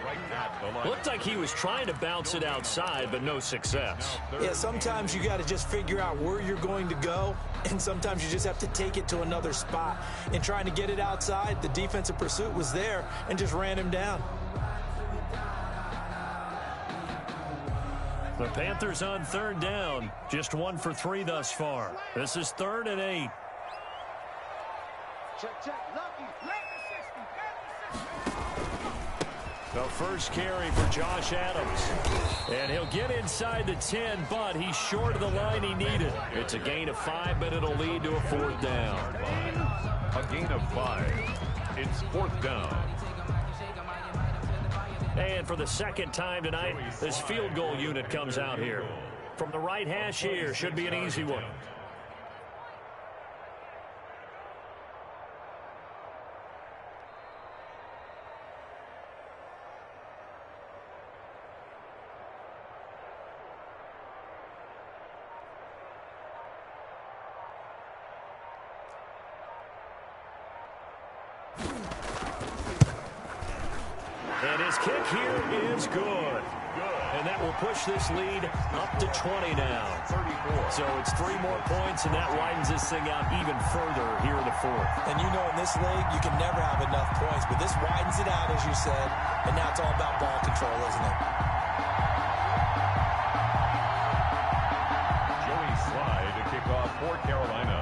Speaker 3: Looked like he was trying to bounce it outside, but no success.
Speaker 5: Yeah, sometimes you got to just figure out where you're going to go, and sometimes you just have to take it to another spot. And trying to get it outside, the defensive pursuit was there and just ran him down.
Speaker 3: The Panthers on 3rd down, just 1 for 3 thus far. This is 3rd and 8.
Speaker 6: Check. Lucky.
Speaker 3: The first carry for Josh Adams. And he'll get inside the 10, but he's short of the line he needed. It's a gain of 5, but it'll lead to a 4th down.
Speaker 4: A gain of 5. It's 4th down.
Speaker 3: And for the 2nd time tonight, this field goal unit comes out here. From the right hash here, should be an easy one. And his kick here is good. And that will push this lead up to 20 now.
Speaker 4: 34.
Speaker 3: So it's 3 more points, and that widens this thing out even further here in the 4th.
Speaker 5: And you know in this league, you can never have enough points, but this widens it out, as you said, and now it's all about ball control, isn't it?
Speaker 4: Joey Slye to kick off for Carolina.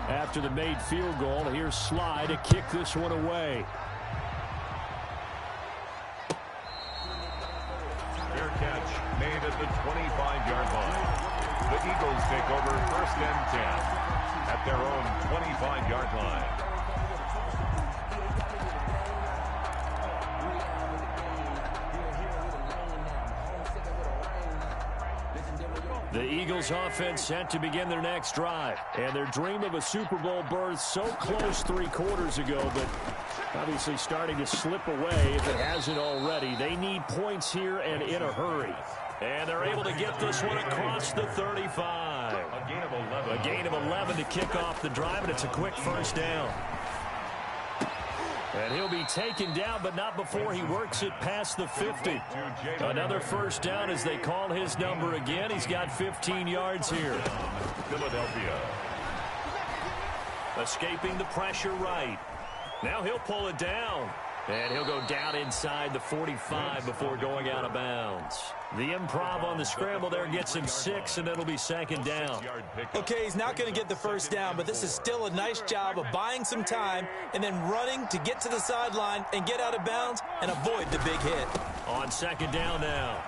Speaker 3: After the made field goal, here's Slye to kick this one away.
Speaker 4: Fair catch made at the 25-yard line. The Eagles take over 1st and 10 at their own 25-yard line.
Speaker 3: The Eagles offense set to begin their next drive. And their dream of a Super Bowl berth so close 3 quarters ago, but obviously starting to slip away if it hasn't already. They need points here and in a hurry. And they're able to get this one across the 35.
Speaker 4: A gain of 11.
Speaker 3: A gain of 11 to kick off the drive, and it's a quick 1st down. And he'll be taken down, but not before he works it past the 50. Another 1st down as they call his number again. He's got 15 yards here.
Speaker 4: Philadelphia.
Speaker 3: Escaping the pressure right. Now he'll pull it down. And he'll go down inside the 45 before going out of bounds. The improv on the scramble there gets him 6, and it'll be 2nd down.
Speaker 5: Okay, he's not going to get the 1st down, but this is still a nice job of buying some time and then running to get to the sideline and get out of bounds and avoid the big hit.
Speaker 3: On 2nd down now.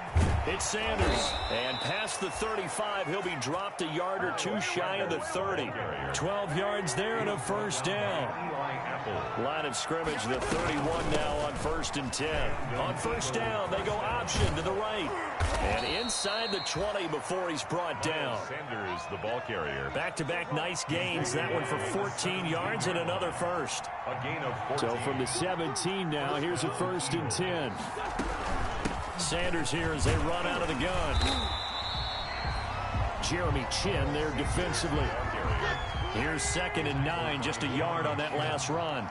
Speaker 3: It's Sanders. And past the 35, he'll be dropped a yard or 2 shy of the 30. 12 yards there and a 1st down. Line of scrimmage, the 31 now on 1st and 10. On 1st down, they go option to the right. And inside the 20 before he's brought down.
Speaker 4: Sanders, the ball carrier.
Speaker 3: Back-to-back nice gains. That one for 14 yards and another 1st.
Speaker 4: A gain of 14.
Speaker 3: So from the 17 now, here's a 1st and 10. Sanders here as they run out of the gun. Jeremy Chin there defensively. Here's 2nd and 9, just a yard on that last run.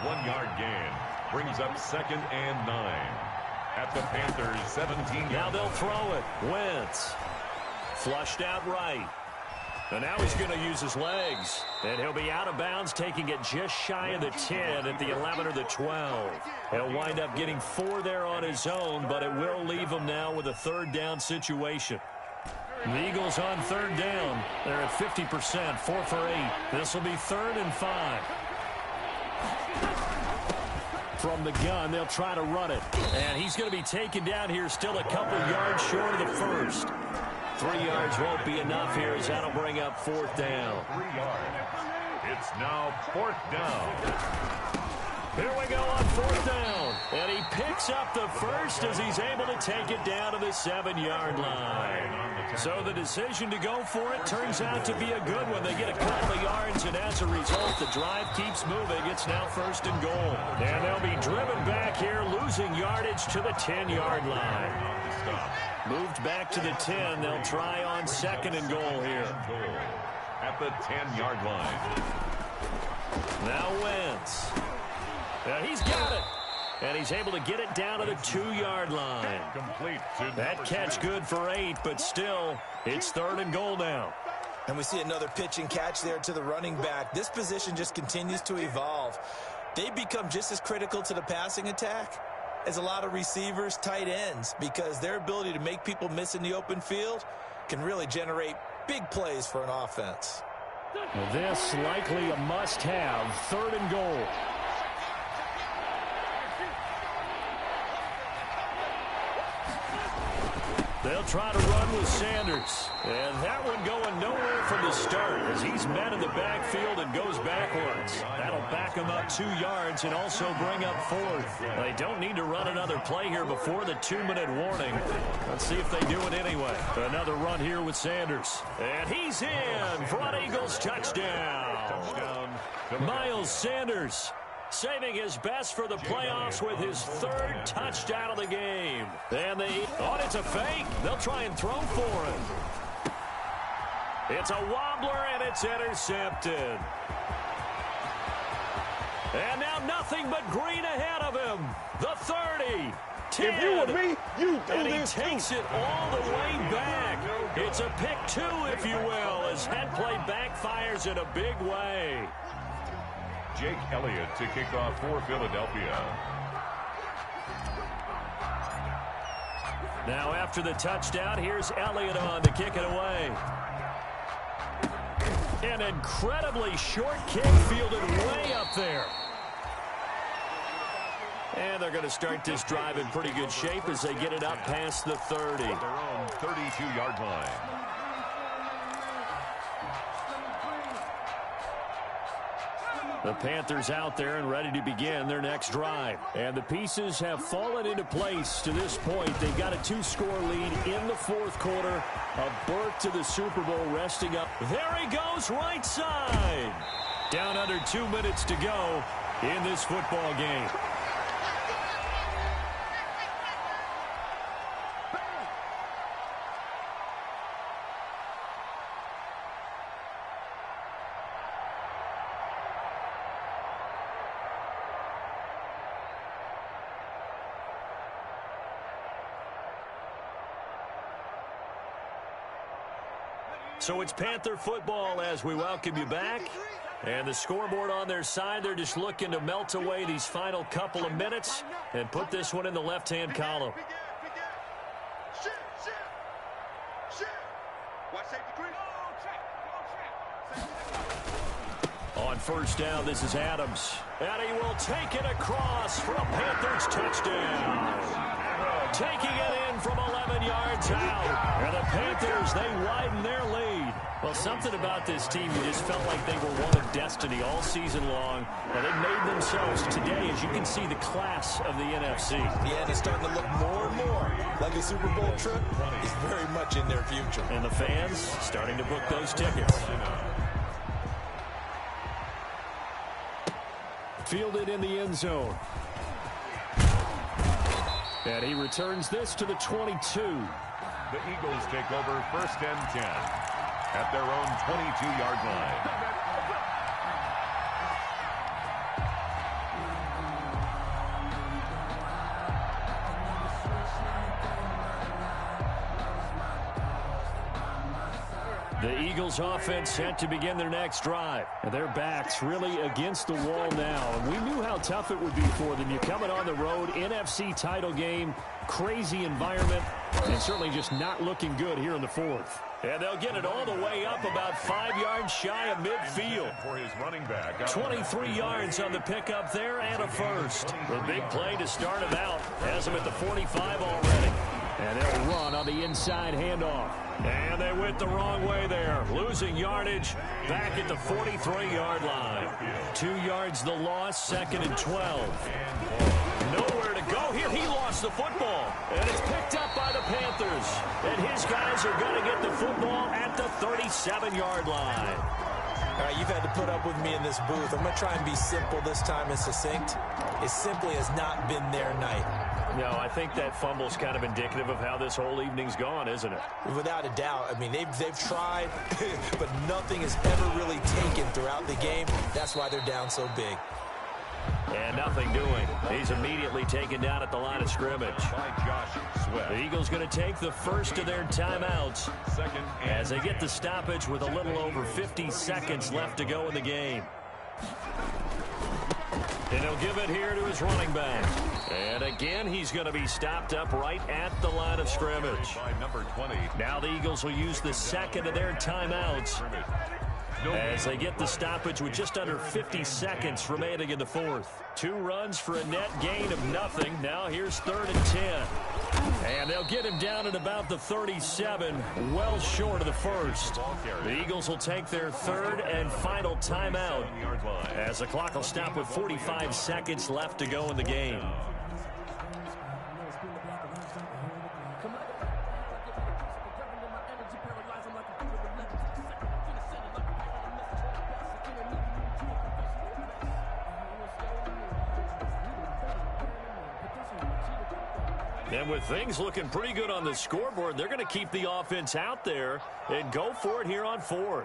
Speaker 4: 1-yard gain brings up 2nd and 9 at the Panthers' 17.
Speaker 3: Now they'll throw it. Wentz flushed out right. And now he's going to use his legs. And he'll be out of bounds, taking it just shy of the 10 at the 11 or the 12. He'll wind up getting 4 there on his own, but it will leave him now with a third down situation. The Eagles on third down. They're at 50%, 4 for 8. This will be 3rd and 5. From the gun, they'll try to run it. And he's going to be taken down here, still a couple yards short of the first. 3 yards won't be enough here, as that'll bring up 4th down.
Speaker 4: 3 yards. It's now 4th down.
Speaker 3: Here we go on 4th down. And he picks up the first as he's able to take it down to the 7-yard line. So the decision to go for it turns out to be a good one. They get a couple of yards, and as a result, the drive keeps moving. It's now 1st and goal. And they'll be driven back here, losing yardage to the 10-yard line. Moved back to the 10. They'll try on 2nd and goal here.
Speaker 4: At the 10-yard line.
Speaker 3: Now Wentz. And he's got it. And he's able to get it down to the 2-yard line.
Speaker 4: Complete.
Speaker 3: That catch good for 8, but still, it's 3rd and goal now.
Speaker 5: And we see another pitch and catch there to the running back. This position just continues to evolve. They become just as critical to the passing attack as a lot of receivers, tight ends, because their ability to make people miss in the open field can really generate big plays for an offense.
Speaker 3: This likely a must-have, 3rd and goal. They'll try to run with Sanders. And that one going nowhere from the start as he's met in the backfield and goes backwards. That'll back him up 2 yards and also bring up 4th. They don't need to run another play here before the 2-minute warning. Let's see if they do it anyway. Another run here with Sanders. And he's in for an Eagles touchdown. Miles Sanders saving his best for the playoffs with his 3rd touchdown of the game. And it's a fake. They'll try and throw for it. It's a wobbler, and it's intercepted. And now nothing but green ahead of him. The 30. 10.
Speaker 7: If you were me, you do
Speaker 3: and
Speaker 7: this
Speaker 3: he takes it all the way back. It's a pick 2, if you will, as head play backfires in a big way.
Speaker 4: Jake Elliott to kick off for Philadelphia.
Speaker 3: Now after the touchdown, here's Elliott on to kick it away. An incredibly short kick fielded way up there. And they're going to start this drive in pretty good shape as they get it up past the 30.
Speaker 4: Their own 32-yard line.
Speaker 3: The Panthers out there and ready to begin their next drive. And the pieces have fallen into place to this point. They've got a 2-score lead in the 4th quarter. A berth to the Super Bowl resting up. There he goes, right side. Down under 2 minutes to go in this football game. So it's Panther football as we welcome you back. And the scoreboard on their side, they're just looking to melt away these final couple of minutes and put this one in the left-hand column. On 1st down, this is Adams. And he will take it across for a Panthers touchdown. Taking it in from 11 yards out. And the Panthers, they widen their lead. Well, something about this team, you just felt like they were one of destiny all season long. And they made themselves today, as you can see, the class of the NFC.
Speaker 5: Yeah, it's starting to look more and more like a Super Bowl trip is very much in their future.
Speaker 3: And the fans starting to book those tickets. Fielded in the end zone. And he returns this to the 22.
Speaker 4: The Eagles take over 1st and 10 at their own 22-yard line.
Speaker 3: The Eagles offense set to begin their next drive. And their backs really against the wall now. And we knew how tough it would be for them. You're coming on the road, NFC title game, crazy environment, and certainly just not looking good here in the fourth. And they'll get it all the way up about 5 yards shy of midfield.
Speaker 4: For his running back.
Speaker 3: 23 yards on the pickup there and a first. The big play to start him out. Has him at the 45 already. And they'll run on the inside handoff. And they went the wrong way there. Losing yardage back at the 43-yard line. 2 yards the loss, 2nd and 12. Nowhere to go here. He lost the football. And it's picked up by the Panthers. And his guys are going to get the football at the 37-yard line.
Speaker 5: All right, you've had to put up with me in this booth. I'm going to try and be simple this time and succinct. It simply has not been their night.
Speaker 3: No, I think that fumble's kind of indicative of how this whole evening's gone, isn't it?
Speaker 5: Without a doubt. I mean, they've tried, but nothing has ever really taken throughout the game. That's why they're down so big.
Speaker 3: And nothing doing. He's immediately taken down at the line of scrimmage. The Eagles going to take the first of their timeouts as they get the stoppage with a little over 50 seconds left to go in the game. And he'll give it here to his running back. And again, he's going to be stopped up right at the line of scrimmage. Now the Eagles will use the second of their timeouts as they get the stoppage with just under 50 seconds remaining in the fourth. 2 runs for a net gain of nothing. Now here's 3rd and 10. And they'll get him down at about the 37, well short of the first. The Eagles will take their 3rd and final timeout as the clock will stop with 45 seconds left to go in the game. And with things looking pretty good on the scoreboard, they're going to keep the offense out there and go for it here on 4th.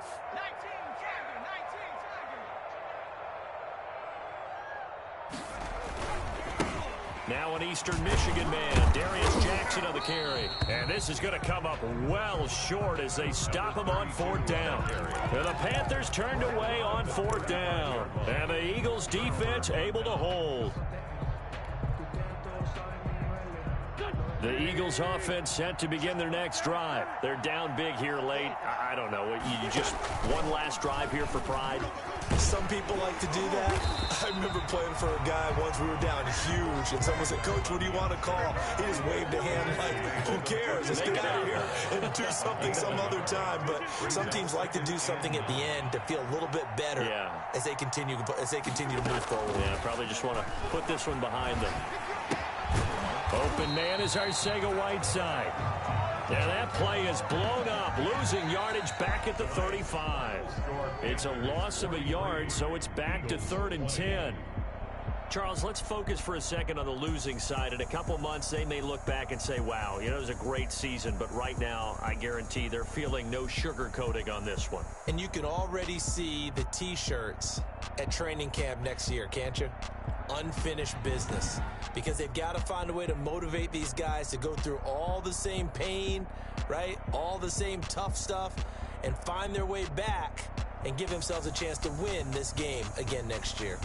Speaker 3: Now an Eastern Michigan man, Darius Jackson on the carry. And this is going to come up well short as they stop him on 4th down. And the Panthers turned away on 4th down. And the Eagles defense able to hold. The Eagles offense set to begin their next drive. They're down big here late. I don't know. You just one last drive here for pride.
Speaker 5: Some people like to do that. I remember playing for a guy once. We were down huge, and someone said, "Coach, what do you want to call?" He just waved a hand like, "Who cares? Let's get out of here and do something some other time." But some teams like to do something at the end to feel a little bit better as they continue to move forward.
Speaker 3: Yeah, probably just want to put this one behind them. Open man is Arcega-Whiteside. Yeah, that play is blown up, losing yardage back at the 35. It's a loss of a yard, so it's back to 3rd and 10. Charles, let's focus for a second on the losing side. In a couple months, they may look back and say, wow, it was a great season. But right now, I guarantee they're feeling no sugarcoating on this one.
Speaker 5: And you can already see the T-shirts at training camp next year, can't you? Unfinished business, because they've got to find a way to motivate these guys to go through all the same pain, right? All the same tough stuff, and find their way back and give themselves a chance to win this game again next year.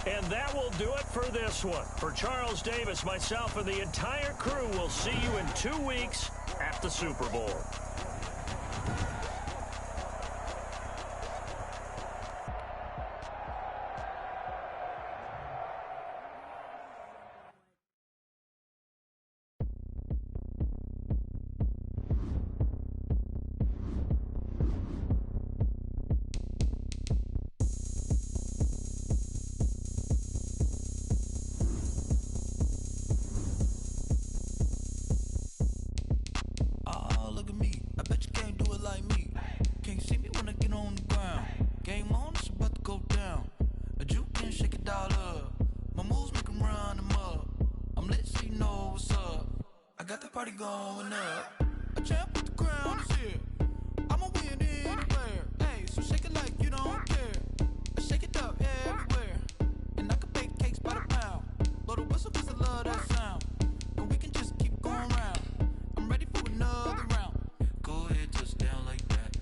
Speaker 3: And that will do it for this one. For Charles Davis, myself, and the entire crew, we'll see you in 2 weeks at the Super Bowl.
Speaker 1: Going up, a champ with the crown is here. I'ma win anywhere. Hey, so shake it like you don't care. I shake it up everywhere, and I can bake cakes by the pound. Blow the whistle 'cause I love that sound, and we can just keep going round. I'm ready for another round. Go ahead, touch down like that.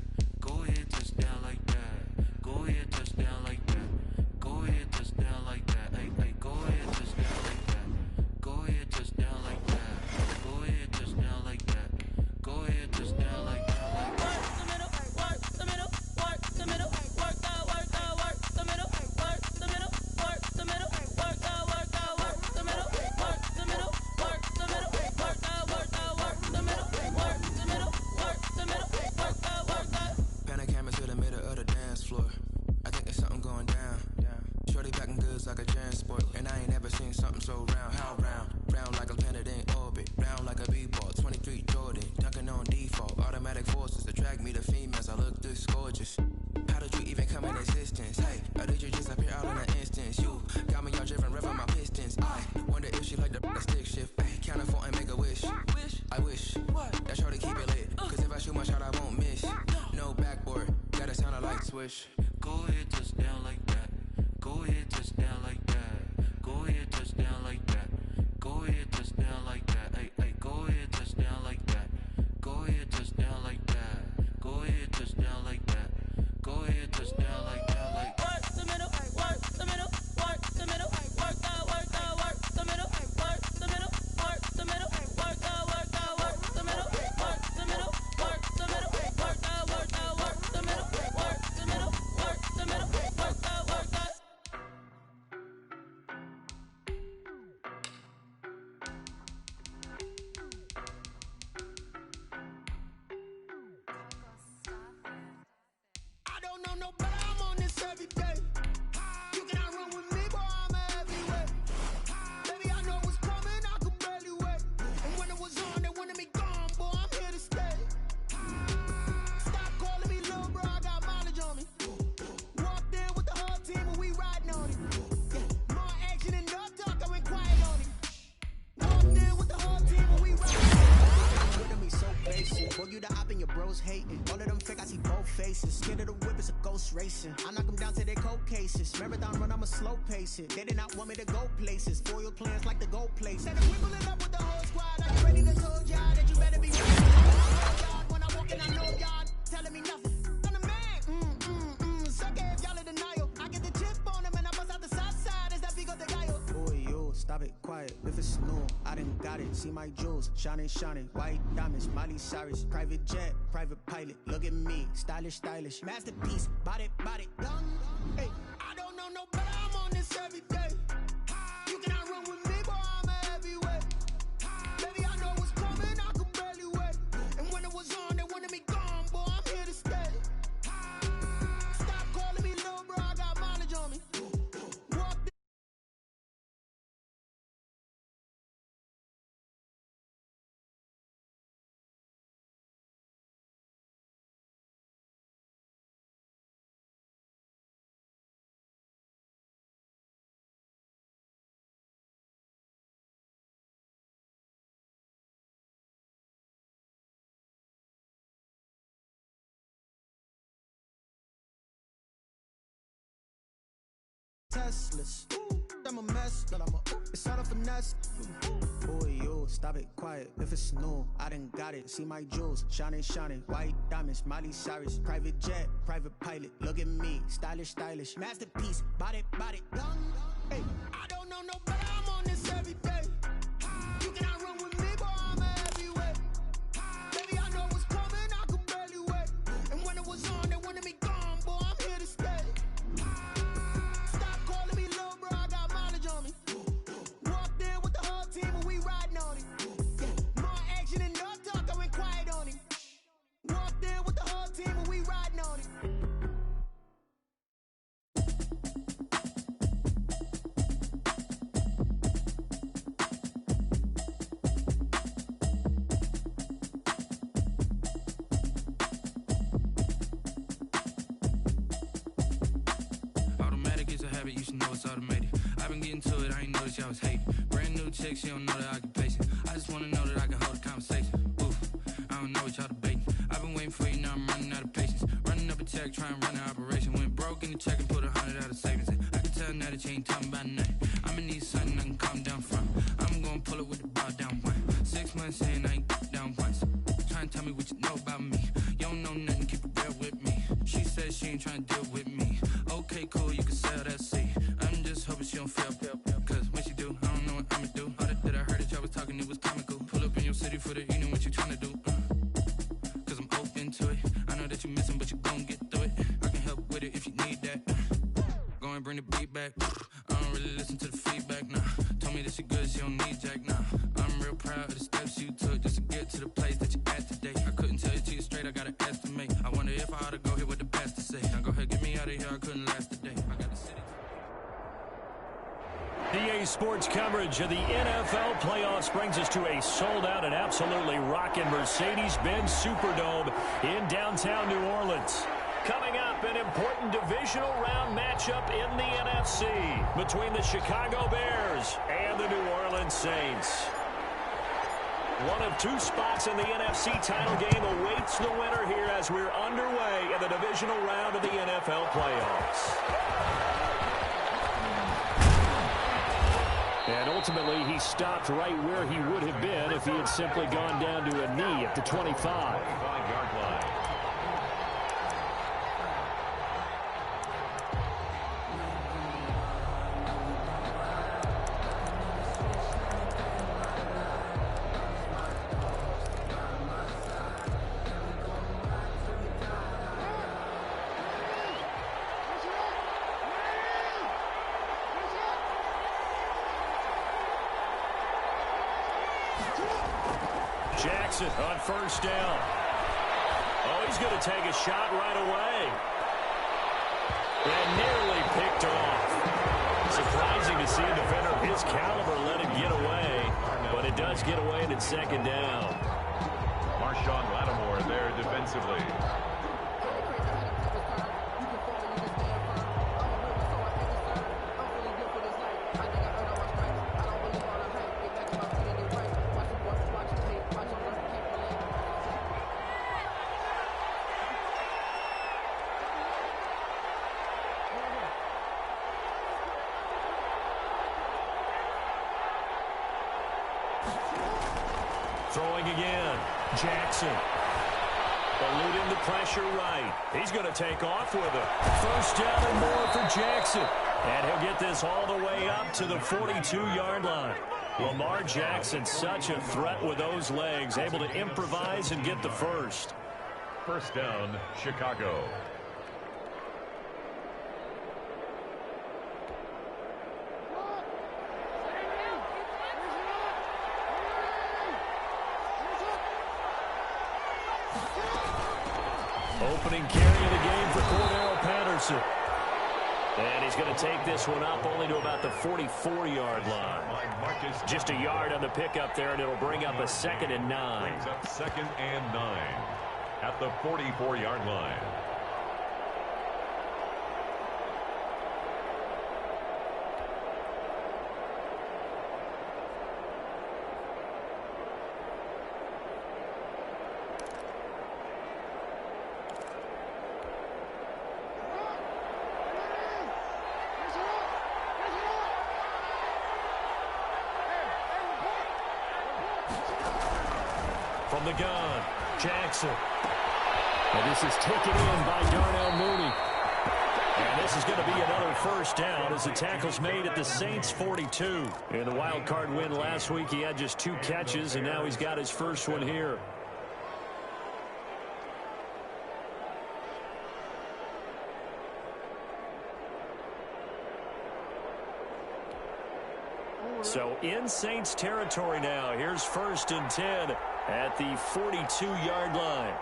Speaker 7: interest. How did you even come in existence? Hey, or did you just appear out in an instance? You got me all driven, revving my pistons. I wonder if she like the stick shift. Hey, count a 4 and make a wish. I wish that shorty keep it lit. Cause if I shoot my shot, I won't miss. No backboard, gotta sound a light switch.
Speaker 8: Go ahead, touch down like that. Go ahead, touch down like that. Go ahead, touch down like that. Go ahead, touch down like that. Hey, hey, go ahead, touch down like that. Go ahead, touch down like that. Go ahead, touch down like that. Go ahead, touch down like that. Like
Speaker 9: work the middle, work the middle, work the middle, work that, work the middle, work the middle, work the middle, work that, work the middle, work the middle, work the middle, work that, work the middle, work the middle, work the middle, work that, work that.
Speaker 2: I don't know no better, I'm on this every day. You cannot run with me, boy, I'm a heavyweight. Baby, I know what's coming, I could barely wait. And when it was on, they wanted me gone, boy, I'm here to stay. Stop calling me little bro, I got mileage on me. Walked in with the whole team and we riding on it. Yeah, more action and no talk, I went quiet on it. Walked in with the whole team and we riding on it.
Speaker 10: Look at me so basic. Boy, you the op and your bros hating. All of them fake, I see both faces. Scared of the whip, it's a ghost racing. I knock them down to their cold cases. Marathon run, I'ma slow pace it. They did not want me to go places. Foil plans like the gold place. Said we pulling up with the whole squad. Are you ready to told y'all that you better be ready? When I walk in, I know y'all telling me nothing. I'm the man. Suck it if y'all in denial. I get the chip on them and I bust out the south side. Is that Vigo de Gallo? Boy, yo, stop it, quiet. If it's new, I done got it. See my jewels, shining, shining. White diamonds, Miley Cyrus. Private jet, private pilot. Look at me, stylish, stylish. Masterpiece, body, body. Hey, I don't know no better, I'm on this every day. You cannot run with me, boy, I'm a heavyweight. Baby, I know what's coming, I could barely wait. And when it was on, they wanted me gone, boy, I'm here to stay. Stop calling me little bro, I got mileage on me. Walked Teslas. I'm a mess, but it's all a finesse. Boy, yo, stop it, quiet. If it's new, I done got it. See my jewels, shining, shining. White diamonds, Miley Cyrus. Private jet, private pilot. Look at me, stylish, stylish. Masterpiece, body, body. Hey, I don't know no better, I'm on this every day. You cannot run with me, boy, I'm a heavyweight. Baby, I know what's coming, I could barely wait. And when it was on, they wanted me gone, boy, I'm here to stay. Stop calling me little bro, I got mileage on me. Walked in with the whole team and we riding on it. Yeah, more action and no talk, I went quiet on it. Walked in with the whole team and we riding on it.
Speaker 11: Automatic is a habit, you should know it's automated. I've been getting to it, I ain't noticed y'all was hating. Brand new chick, she don't know the occupation. I just wanna know that I can hold a conversation. Oof, I don't know what y'all debating. I've been waiting for you, now I'm running out of patience. Running up a check, trying to run an operation. Went broke in the check and put 100 out of savings. I can tell now that you ain't talking about nothing. I'ma need something I can calm down from. I'm gonna pull it with the ball down one. 6 months in, I ain't down once. Trying to tell me what you know about me. You don't know nothing, keep it real with me. She said she ain't trying to deal with me. Okay, cool, you can sell that seat. I'm just hoping she don't feel. Cause when she do, I don't know what I'ma do. All that I heard that y'all was talking, it was comical. Pull up in your city for the evening, what you trying to do? Cause I'm open to it. I know that you missing, but you gon' get through it. I can help with it if you need that. Go and bring the beat back. I don't really listen to the feedback, nah. Told me that she good, she don't need jack, nah. I'm real proud of the steps you took just to get to the place that you at today. I couldn't tell you to you straight, I gotta estimate. I wonder if I ought to go here with the best to say. Now go ahead, get me out of here, I couldn't last a day. I got the city.
Speaker 3: PA Sports coverage of the NFL playoffs brings us to a sold-out and absolutely rocking Mercedes-Benz Superdome in downtown New Orleans. Coming up, an important divisional round matchup in the NFC between the Chicago Bears and the New Orleans Saints. One of two spots in the NFC title game awaits the winner here as we're underway in the divisional round of the NFL playoffs. And ultimately, he stopped right where he would have been if he had simply gone down to a knee at the 25.
Speaker 4: 5-yard line.
Speaker 3: Jackson on first down. Oh, he's going to take a shot right away. And nearly picked off. Surprising to see a defender of his caliber let it get away. But it does get away and it's second down.
Speaker 4: Marshawn Lattimore there defensively.
Speaker 3: Throwing again. Jackson. Eluding the pressure right. He's going to take off with it. First down and more for Jackson. And he'll get this all the way up to the 42-yard line. Lamar Jackson, such a threat with those legs, able to improvise and get the first.
Speaker 4: First down, Chicago.
Speaker 3: Opening carry of the game for Cordero Patterson. And he's going to take this one up only to about the 44-yard line. Just a yard on the pickup there, and it'll bring up a 2nd and 9.
Speaker 4: Brings up 2nd and 9 at the 44-yard line.
Speaker 3: From the gun, Jackson. And this is taken in by Darnell Mooney. And this is going to be another first down as the tackle's made at the Saints' 42. In the wild card win last week, he had just 2 catches, and now he's got his first one here. So in Saints territory now. Here's 1st and 10 at the 42-yard line.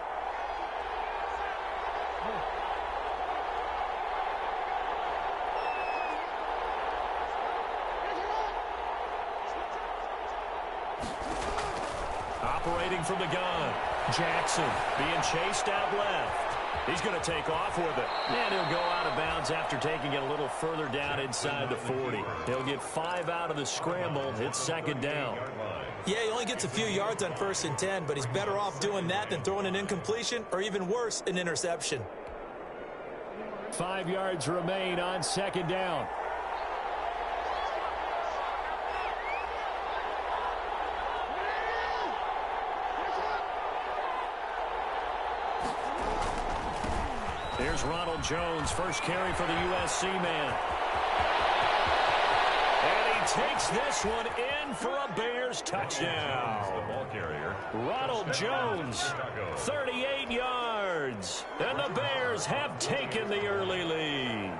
Speaker 3: Operating from the gun. Jackson being chased out left. He's going to take off with it. And he'll go out of bounds after taking it a little further down inside the 40. He'll get 5 out of the scramble. It's 2nd down.
Speaker 5: Yeah, he only gets a few yards on 1st and 10, but he's better off doing that than throwing an incompletion or even worse, an interception.
Speaker 3: 5 yards remain on 2nd down. Here's Ronald Jones, first carry for the USC man. And he takes this one in for a Bears touchdown.
Speaker 4: The ball carrier.
Speaker 3: Ronald Jones, 38 yards. And the Bears have taken the early lead.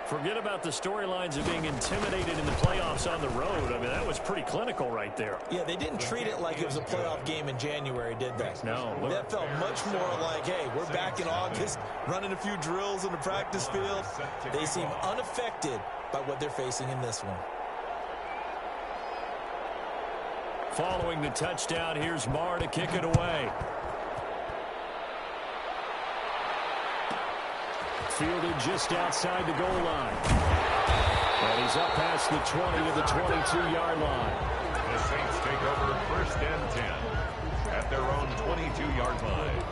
Speaker 3: Forget about the storylines of being intimidated in the playoffs on the road. I mean, that was pretty clinical right there.
Speaker 5: Yeah, they didn't treat it like it was a playoff game in January, did they?
Speaker 3: No.
Speaker 5: That felt much more like, hey, we're back in August, running a few drills in the practice field. They seem unaffected by what they're facing in this one.
Speaker 3: Following the touchdown, here's Marr to kick it away. fielded just outside the goal line. And he's up past the 20 to the 22-yard line.
Speaker 4: The Saints take over 1st and 10 at their own 22-yard line.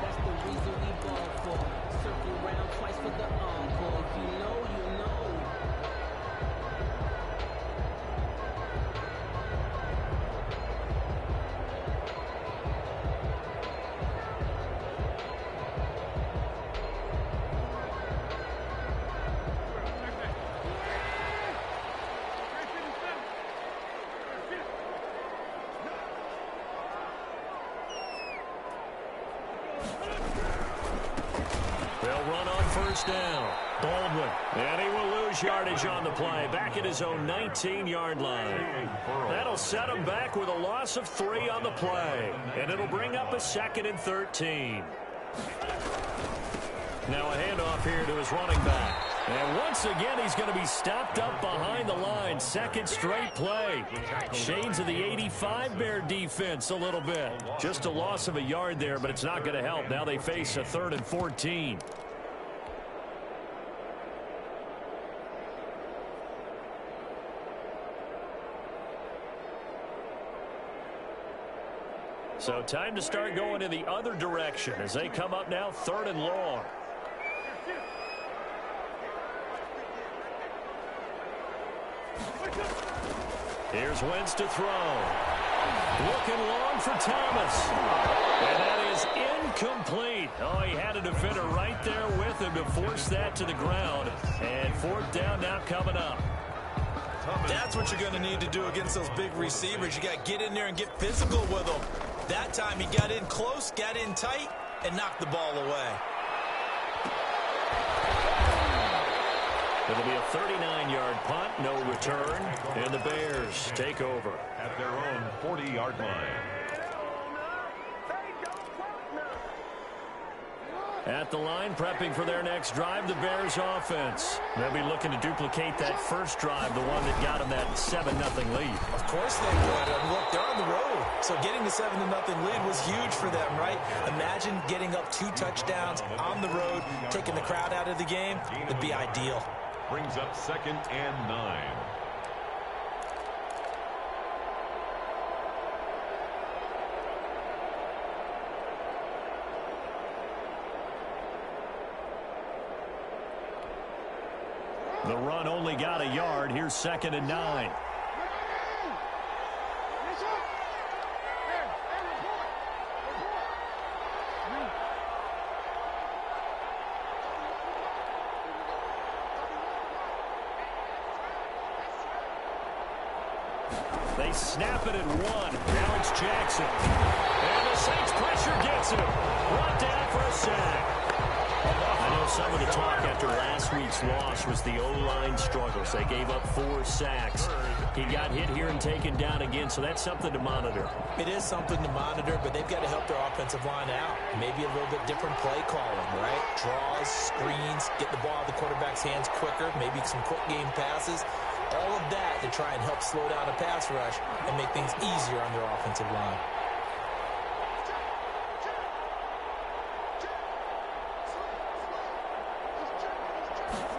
Speaker 9: That's the reason we ball for. Circle round twice for the encore. If you know, you know.
Speaker 3: They'll run on 1st down. Baldwin. And he will lose yardage on the play. Back at his own 19-yard line. That'll set him back with a loss of 3 on the play. And it'll bring up a 2nd and 13. Now a handoff here to his running back. And once again, he's going to be stopped up behind the line. 2nd straight play. Shades of the 85 Bear defense a little bit. Just a loss of a yard there, but it's not going to help. Now they face a 3rd and 14. So time to start going in the other direction as they come up now 3rd and long. Here's Wentz to throw. Looking long for Thomas. And that is incomplete. Oh, he had a defender right there with him to force that to the ground. And 4th down now coming up.
Speaker 5: That's what you're going to need to do against those big receivers. You got to get in there and get physical with them. That time he got in close, got in tight, and knocked the ball away.
Speaker 3: It'll be a 39-yard punt, no return, and the Bears take over
Speaker 4: at their own 40-yard line.
Speaker 3: At the line, prepping for their next drive, the Bears offense. They'll be looking to duplicate that first drive, the one that got them that 7-0 lead.
Speaker 5: Of course they would. Look, they're on the road, so getting the 7-0 lead was huge for them, right? Imagine getting up 2 touchdowns on the road, taking the crowd out of the game. It'd be ideal.
Speaker 4: Brings up 2nd and 9.
Speaker 3: The run only got a yard. Here's 2nd and 9. They snap it at 1. Now it's Jackson. And the Saints pressure gets him. Brought down for a sack. I know some of the talk after last week's loss was the O-line struggles. They gave up 4 sacks. He got hit here and taken down again, so that's something to monitor.
Speaker 5: It is something to monitor, but they've got to help their offensive line out. Maybe a little bit different play calling, right? Draws, screens, get the ball out of the quarterback's hands quicker, maybe some quick game passes. All of that to try and help slow down a pass rush and make things easier on their offensive line.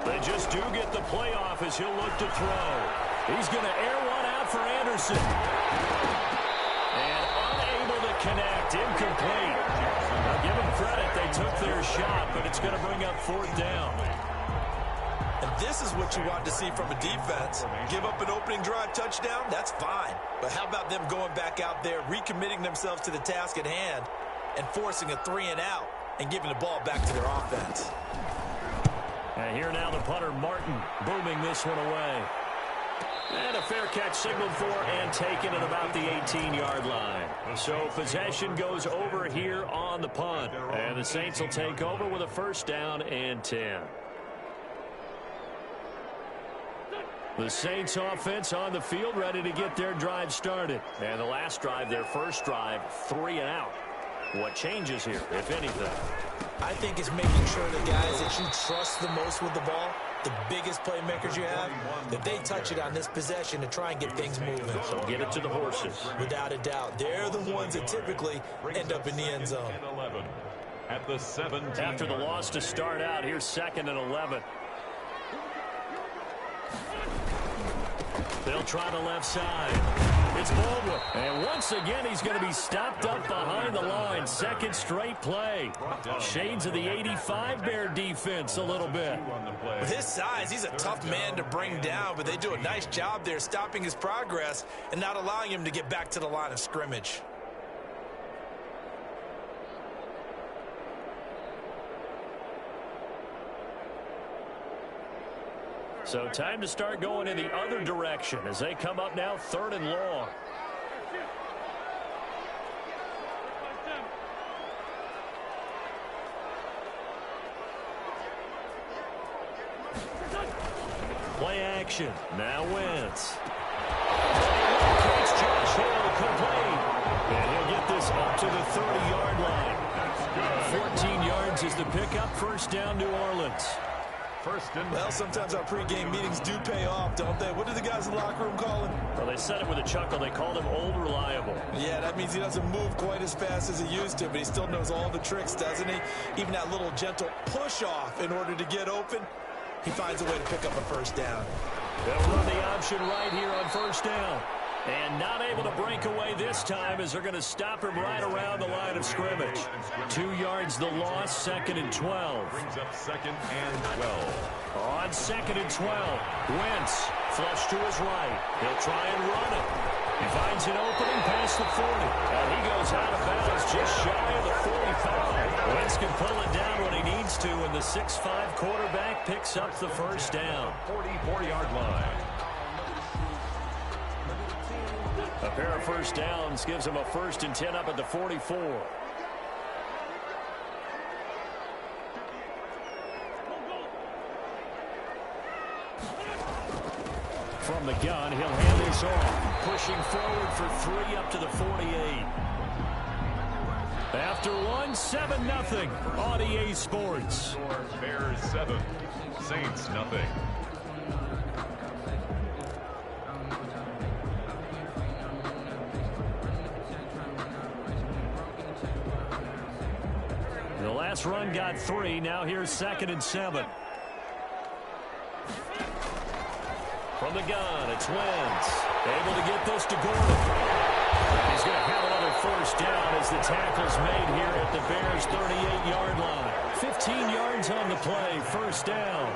Speaker 3: They just do get the playoff as he'll look to throw. He's going to air one out for Anderson. And unable to connect. Incomplete. Now give them credit. They took their shot, but it's going to bring up 4th down.
Speaker 5: And this is what you want to see from a defense. Give up an opening drive touchdown, that's fine. But how about them going back out there, recommitting themselves to the task at hand, and forcing a 3-and-out, and giving the ball back to their offense.
Speaker 3: And here now the punter, Martin, booming this one away. And a fair catch signaled for and taken at about the 18-yard line. So possession goes over here on the punt. And the Saints will take over with a 1st down and 10. The Saints offense on the field ready to get their drive started. And the last drive, their first drive, 3-and-out. What changes here, if anything?
Speaker 5: I think it's making sure the guys that you trust the most with the ball, the biggest playmakers you have, that they touch it on this possession to try and get things moving.
Speaker 3: So get it to the horses.
Speaker 5: Without a doubt. They're the ones that typically end up in the end zone.
Speaker 4: the 17.
Speaker 3: After the loss to start out, here's 2nd and 11. They'll try the left side. It's Baldwin. And once again, he's going to be stopped up behind the line. Second straight play. Shades of the 85 Bear defense a little bit.
Speaker 5: With his size, he's a tough man to bring down, but they do a nice job there stopping his progress and not allowing him to get back to the line of scrimmage.
Speaker 3: So time to start going in the other direction as they come up now 3rd and long. Play action. Now Wentz. Catch Josh Hill complete. And he'll get this up to the 30-yard line. 14 yards is the pickup. First down, New Orleans.
Speaker 5: Well, sometimes our pregame meetings do pay off, don't they? What do the guys in the locker room call him?
Speaker 3: Well, they said it with a chuckle. They called him Old Reliable.
Speaker 5: Yeah, that means he doesn't move quite as fast as he used to, but he still knows all the tricks, doesn't he? Even that little gentle push-off in order to get open, he finds a way to pick up a first down.
Speaker 3: They'll run the option right here on first down. And not able to break away this time as they're going to stop him right around the line of scrimmage. 2 yards the loss, 2nd and 12.
Speaker 4: Brings up 2nd and 12.
Speaker 3: On 2nd and 12, Wentz flush to his right. He'll try and run it. He finds an opening past the 40. And he goes out of bounds just shy of the 45. Wentz can pull it down when he needs to, and the 6'5" quarterback picks up the first down.
Speaker 4: 44-yard line.
Speaker 3: A pair of first downs gives him a 1st and 10 up at the 44. From the gun, he'll hand this off. Pushing forward for 3 up to the 48. After 1, 7-0 on EA Sports.
Speaker 4: Bears 7, Saints nothing.
Speaker 3: The last run got 3. Now here's 2nd and 7. From the gun, it's Wentz. Able to get this to Gordon. And he's going to have another first down as the tackle's made here at the Bears' 38-yard line. 15 yards on the play, first down.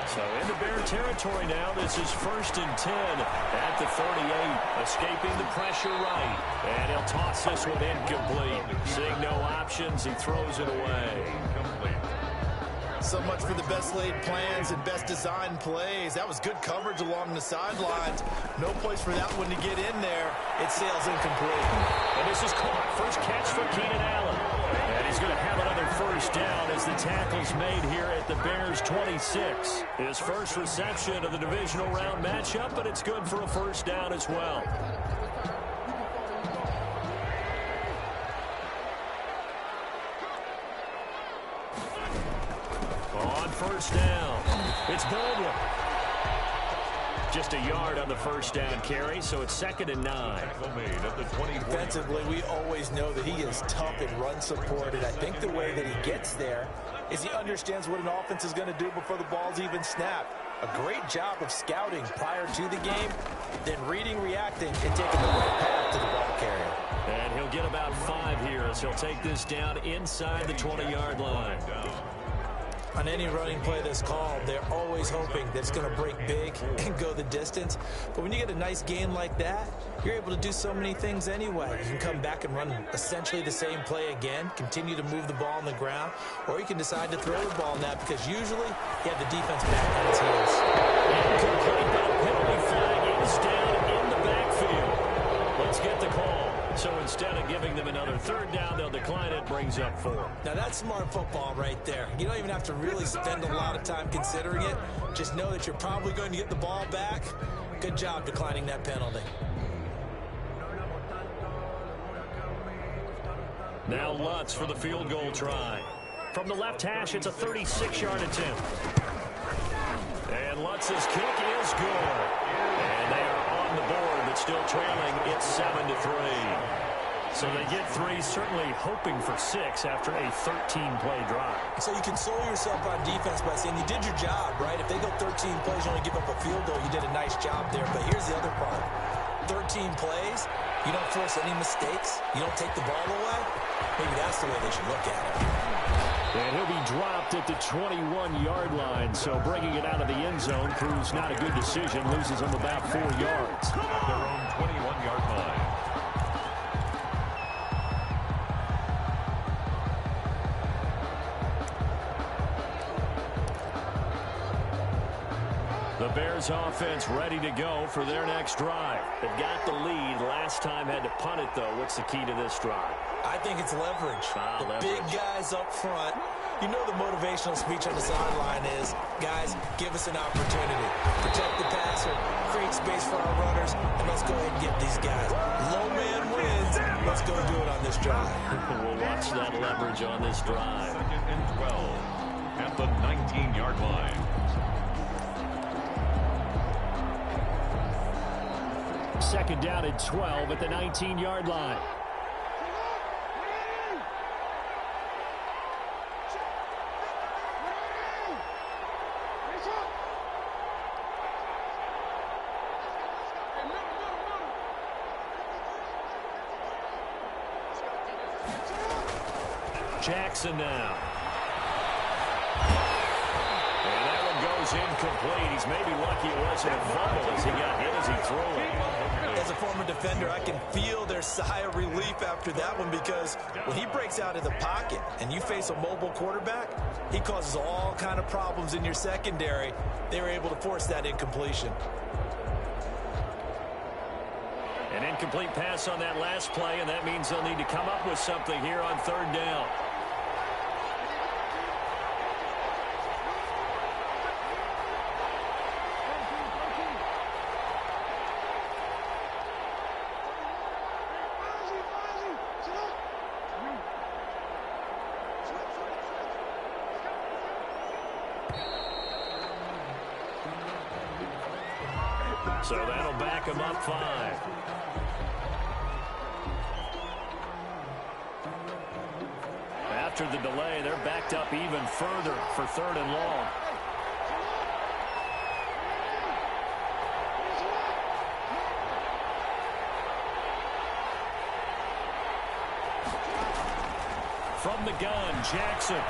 Speaker 3: So into Bear territory now. This is 1st and 10 at the 38. Escaping the pressure right. And he'll toss this one incomplete. Seeing no options, he throws it away.
Speaker 5: So much for the best laid plans and best designed plays. That was good coverage along the sidelines. No place for that one to get in there. It sails incomplete.
Speaker 3: And this is caught. First catch for Keenan Allen. And he's going to have another first down as the tackle's made here at the Bears' 26. His first reception of the divisional round matchup, but it's good for a first down as well. On first down, it's Baldwin. Just a yard on the first down carry, so it's 2nd and 9.
Speaker 5: Defensively, we always know that he is tough in run support, and I think the way that he gets there is he understands what an offense is going to do before the ball's even snapped. A great job of scouting prior to the game, then reading, reacting, and taking the right path to the ball carrier.
Speaker 3: And he'll get about 5 here as he'll take this down inside the 20-yard line.
Speaker 5: On any running play that's called, they're always hoping that it's going to break big and go the distance. But when you get a nice gain like that, you're able to do so many things anyway. You can come back and run essentially the same play again, continue to move the ball on the ground, or you can decide to throw the ball now because usually you have the defense back on its heels.
Speaker 3: Incomplete, but a penalty flag is down in the backfield. Let's get the call. So instead of giving them another third down, they'll decline it, brings up 4.
Speaker 5: Now that's smart football right there. You don't even have to really spend a lot of time considering it. Just know that you're probably going to get the ball back. Good job declining that penalty.
Speaker 3: Now Lutz for the field goal try. From the left hash, it's a 36-yard attempt. And Lutz's kick is good. And they are on the board, but still trailing. It's 7-3. So they get 3, certainly hoping for 6 after a 13-play drive.
Speaker 5: So you console yourself on defense by saying you did your job, right? If they go 13 plays, you only give up a field goal, you did a nice job there. But here's the other part. 13 plays, you don't force any mistakes, you don't take the ball away. Maybe that's the way they should look at it.
Speaker 3: And he'll be dropped at the 21-yard line, so bringing it out of the end zone proves not a good decision, loses him about 4 yards.
Speaker 4: At their own 21-yard line.
Speaker 3: The Bears offense ready to go for their next drive. They've got the lead. Last time had to punt it, though. What's the key to this drive?
Speaker 5: I think it's leverage.
Speaker 3: Leverage.
Speaker 5: Big guys up front. You know the motivational speech on the sideline is, guys, give us an opportunity. Protect the passer, create space for our runners, and let's go ahead and get these guys. Low man wins. Let's go do it on this drive.
Speaker 3: We'll watch that leverage on this drive.
Speaker 4: 2nd and 12 at the 19-yard line.
Speaker 3: Second down and 12 at the 19-yard line. Jackson now. And that one goes incomplete. He's maybe lucky it wasn't a fumble as he got hit as he threw it.
Speaker 5: As a former defender, I can feel their sigh of relief after that one, because when he breaks out of the pocket and you face a mobile quarterback, he causes all kind of problems in your secondary. They were able to force that incompletion.
Speaker 3: An incomplete pass on that last play, and that means they'll need to come up with something here on 3rd down. So that'll back him up 5. After the delay, they're backed up even further for 3rd and long. From the gun, Jackson.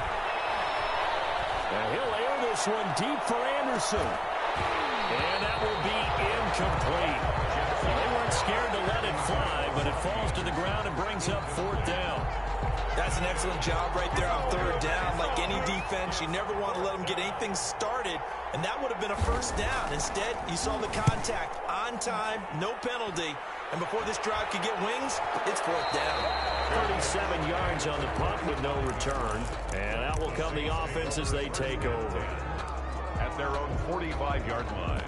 Speaker 3: And he'll air this one deep for Anderson. And that will be incomplete. They weren't scared to let it fly, but it falls to the ground and brings up 4th down.
Speaker 5: That's an excellent job right there on 3rd down. Like any defense, you never want to let them get anything started, and that would have been a 1st down. Instead, you saw the contact on time, no penalty, and before this drive could get wings, it's 4th down.
Speaker 3: 37 yards on the punt with no return, and out will come the offense as they take over.
Speaker 4: At their own 45-yard line.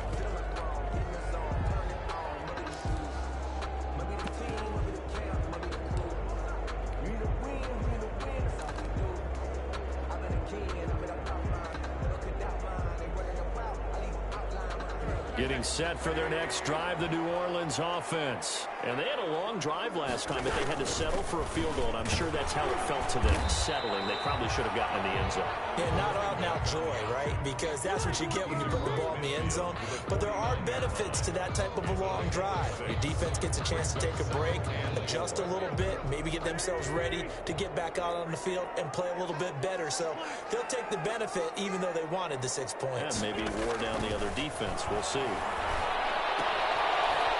Speaker 3: Getting set for their next drive, the New Orleans offense. And they had a long drive last time, but they had to settle for a field goal, and I'm sure that's how it felt to them, settling. They probably should have gotten in the end zone.
Speaker 5: Yeah, not out-and-out joy, right? Because that's what you get when you put the ball in the end zone. But there are benefits to that type of a long drive. Your defense gets a chance to take a break, adjust a little bit, maybe get themselves ready to get back out on the field and play a little bit better. So they'll take the benefit even though they wanted the 6 points.
Speaker 3: And maybe wore down the other defense. We'll see.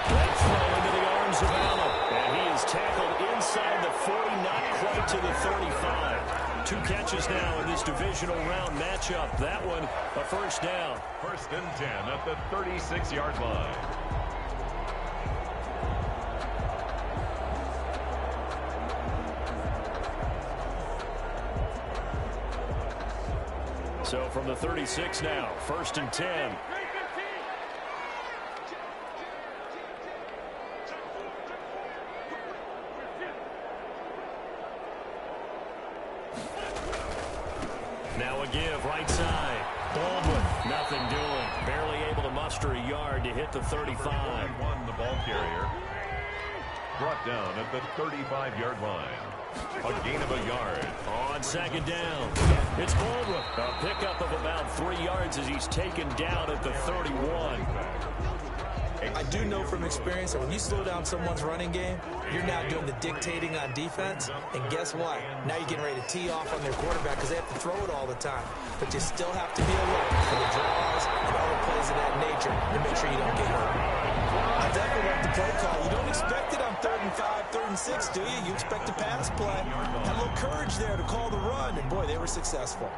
Speaker 3: Great throw into the arms of Allen. And he is tackled inside the 40, not quite to the 35. 2 catches now in this divisional round matchup. That one, a 1st down.
Speaker 4: 1st and 10 at the 36-yard line.
Speaker 3: So from the 36 now, 1st and 10. Now a give, right side. Baldwin, nothing doing. Barely able to muster a yard to hit the 35.
Speaker 4: Won the ball carrier. brought down at the 35-yard line. A gain of a yard.
Speaker 3: On second down, it's Baldwin. A pickup of about 3 yards as he's taken down at the 31.
Speaker 5: I do know from experience that when you slow down someone's running game, you're now doing the dictating on defense. And guess what? Now you're getting ready to tee off on their quarterback because they have to throw it all the time. But you still have to be alert for the draws and other plays of that nature to make sure you don't get hurt. I definitely like the play call. You don't expect it on 3rd and 5, 3rd and 6, do you? You expect a pass play. Had a little courage there to call the run, and boy, they were successful.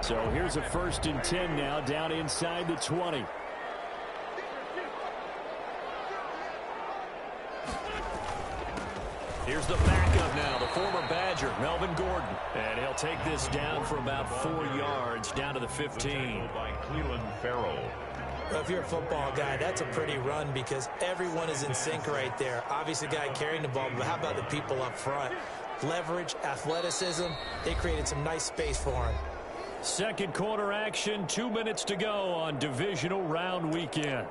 Speaker 3: So here's a 1st and 10 now, down inside the 20. Here's the backup now, the former Badger, Melvin Gordon. And he'll take this down for about 4 yards, down to the 15.
Speaker 4: By Cleveland Farrell.
Speaker 5: Well, if you're a football guy, that's a pretty run because everyone is in sync right there. Obviously, the guy carrying the ball, but how about the people up front? Leverage, athleticism, they created some nice space for him.
Speaker 3: Second quarter action, 2 minutes to go on divisional round weekend.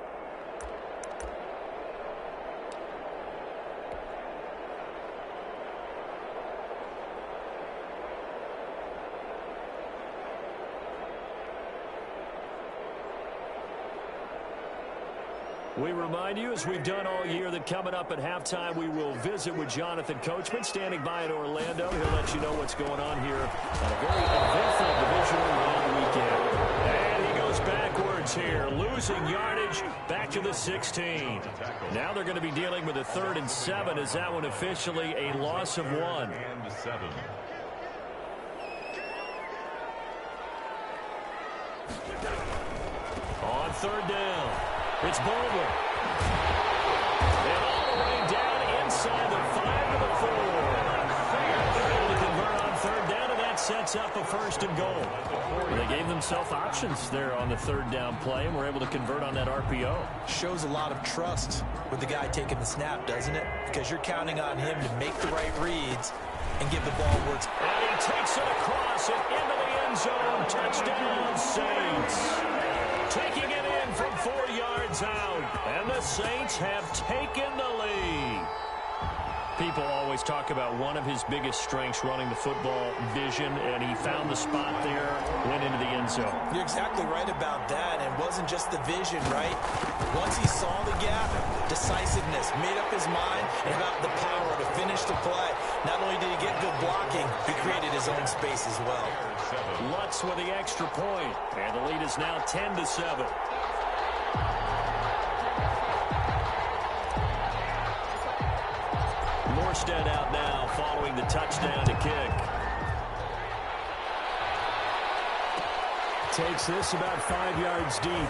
Speaker 3: We remind you, as we've done all year, that coming up at halftime, we will visit with Jonathan Coachman, standing by in Orlando. He'll let you know what's going on here on a very eventful divisional round weekend. And he goes backwards here, losing yardage back to the 16. Now they're going to be dealing with a 3rd and 7. Is that one officially a loss of 1?
Speaker 4: And 7.
Speaker 3: On 3rd down. It's Baldwin. And all the way down inside the 5 to the 4. Able to convert on 3rd down, and that sets up a 1st and goal. They gave themselves options there on the 3rd down play, and were able to convert on that RPO.
Speaker 5: Shows a lot of trust with the guy taking the snap, doesn't it? Because you're counting on him to make the right reads and give the ball where it's...
Speaker 3: And he takes it across and into the end zone. Touchdown, Saints. Taking it in from 4 yards out. And the Saints have taken the lead. People always talk about one of his biggest strengths running the football, vision, and he found the spot there, went into the end zone.
Speaker 5: You're exactly right about that. It wasn't just the vision, right? Once he saw the gap, decisiveness, made up his mind, and about the power to finish the play. Not only did he get good blocking, he created his own space as well.
Speaker 3: Lutz with the extra point, and the lead is now 10-7. Morstead out now following the touchdown to kick. Takes this about 5 yards deep.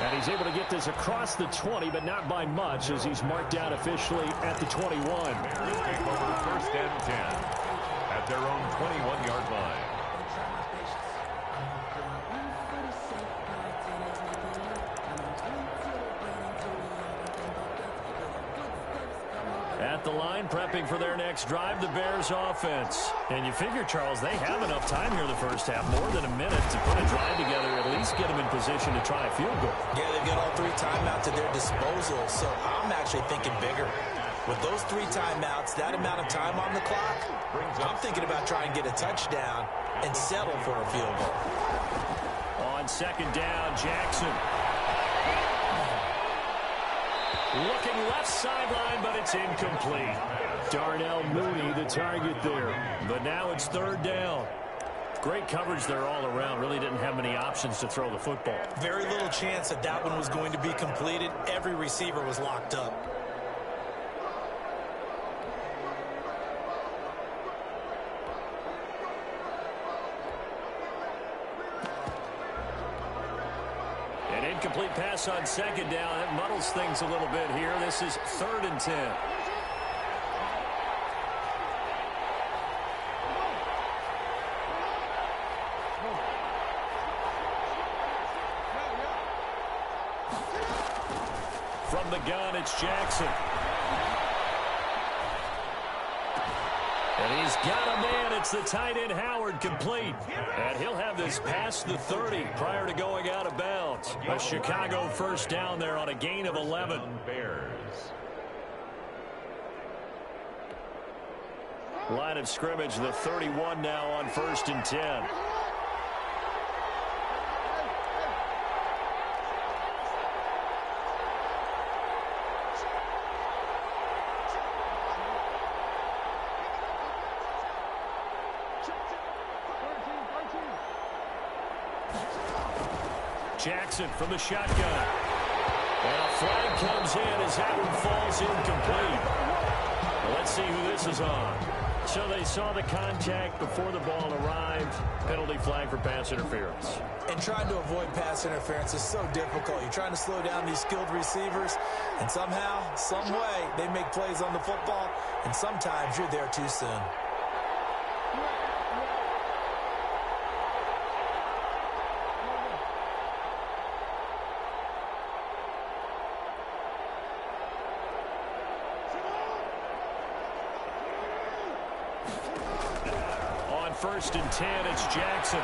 Speaker 3: And he's able to get this across the 20, but not by much, as he's marked down officially at the 21.
Speaker 4: Bears take over 1st and 10 at their own 21-yard line.
Speaker 3: At the line, prepping for their next drive, the Bears offense. And you figure, Charles, they have enough time here in the first half, more than a minute, to put a drive together, at least get them in position to try a field goal.
Speaker 5: Yeah, they've got all 3 timeouts at their disposal, so I'm actually thinking bigger. With those 3 timeouts, that amount of time on the clock, I'm thinking about trying to get a touchdown and settle for a field goal.
Speaker 3: On 2nd down, Jackson. Looking left sideline, but it's incomplete. Darnell Mooney, the target there. But now it's 3rd down. Great coverage there all around. Really didn't have many options to throw the football.
Speaker 5: Very little chance that that one was going to be completed. Every receiver was locked up.
Speaker 3: Incomplete pass on 2nd down. That muddles things a little bit here. This is 3rd and 10. From the gun, it's Jackson. And he's got a man. It's the tight end, Howard, complete. And he'll have this past the 30 prior to going out of bounds. A Chicago first down there on a gain of 11.
Speaker 4: Bears.
Speaker 3: Line of scrimmage, the 31 now on 1st and 10. Jackson from the shotgun. And a flag comes in as that one falls incomplete. Well, let's see who this is on. So they saw the contact before the ball arrived. Penalty flag for pass interference.
Speaker 5: And trying to avoid pass interference is so difficult. You're trying to slow down these skilled receivers, and somehow, some way, they make plays on the football, and sometimes you're there too soon.
Speaker 3: On 1st and 10, it's Jackson.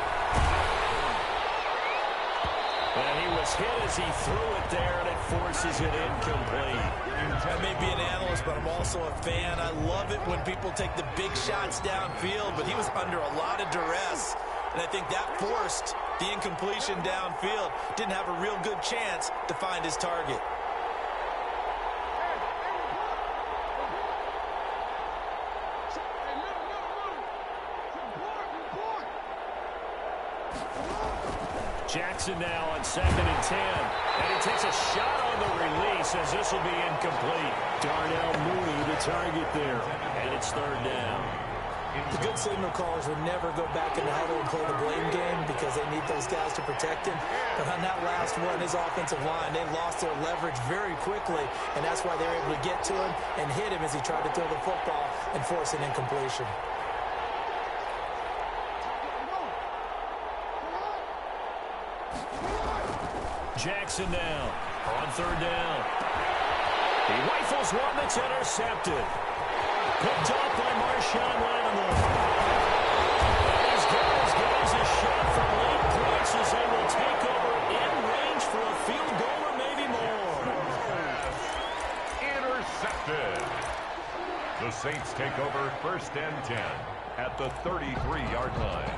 Speaker 3: And he was hit as he threw it there, and it forces it incomplete.
Speaker 5: I may be an analyst, but I'm also a fan. I love it when people take the big shots downfield, but he was under a lot of duress, and I think that forced the incompletion downfield. Didn't have a real good chance to find his target.
Speaker 3: Jackson now on 2nd and 10. And he takes a shot on the release as this will be incomplete. Darnell Mooney, the target there. And it's 3rd down.
Speaker 5: The good signal callers would never go back in the huddle and play the blame game because they need those guys to protect him. But on that last one, his offensive line, they lost their leverage very quickly, and that's why they were able to get to him and hit him as he tried to throw the football and force an incompletion.
Speaker 3: Jackson now on 3rd down. He rifles one that's intercepted. Picked off by Marshawn Lattimore. And he's got his guys a shot from late points as they will take over in range for a field goal or maybe more.
Speaker 4: Intercepted. The Saints take over 1st and 10 at the 33-yard line.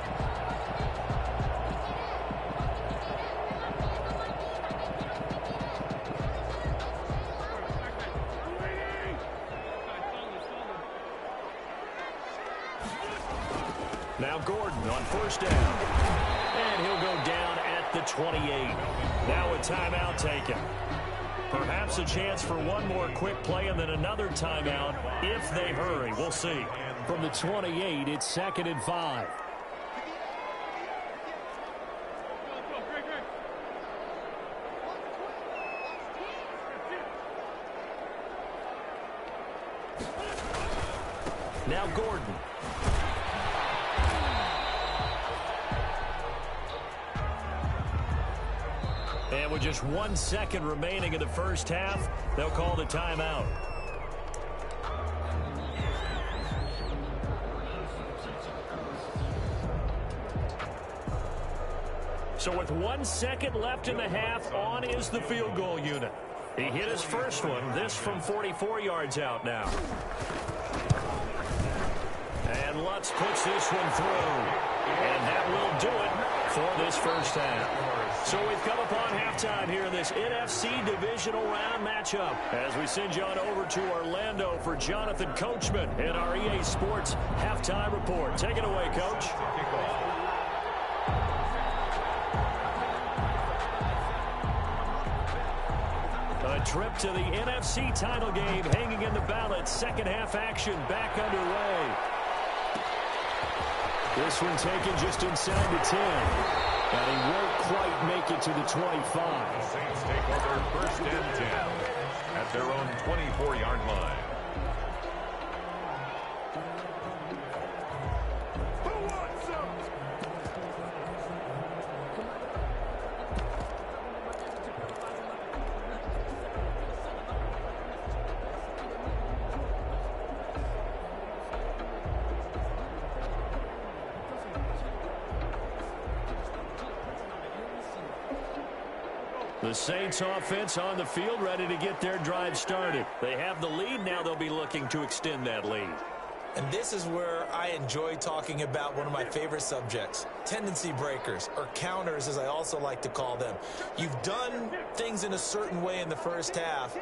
Speaker 3: Now Gordon on 1st down. And he'll go down at the 28. Now a timeout taken. Perhaps a chance for one more quick play and then another timeout if they hurry. We'll see. From the 28, it's 2nd and 5. Now Gordon. And with just 1 second remaining in the first half, they'll call the timeout. So with 1 second left in the half, on is the field goal unit. He hit his first one, this from 44 yards out now. And Lutz puts this one through. And that will do it for this first half. So we've come upon halftime here in this NFC Divisional Round matchup as we send you on over to Orlando for Jonathan Coachman in our EA Sports Halftime Report. Take it away, Coach. A trip to the NFC title game hanging in the balance. Second half action back underway. This one taken just inside the 10. And he won't quite make it to the 25.
Speaker 4: The Saints take over 1st and 10 at their own 24-yard line.
Speaker 2: Who wants some?
Speaker 3: The Saints offense on the field, ready to get their drive started. They have the lead. Now they'll be looking to extend that lead.
Speaker 5: And this is where I enjoy talking about one of my favorite subjects, tendency breakers, or counters as I also like to call them. You've done things in a certain way in the first half,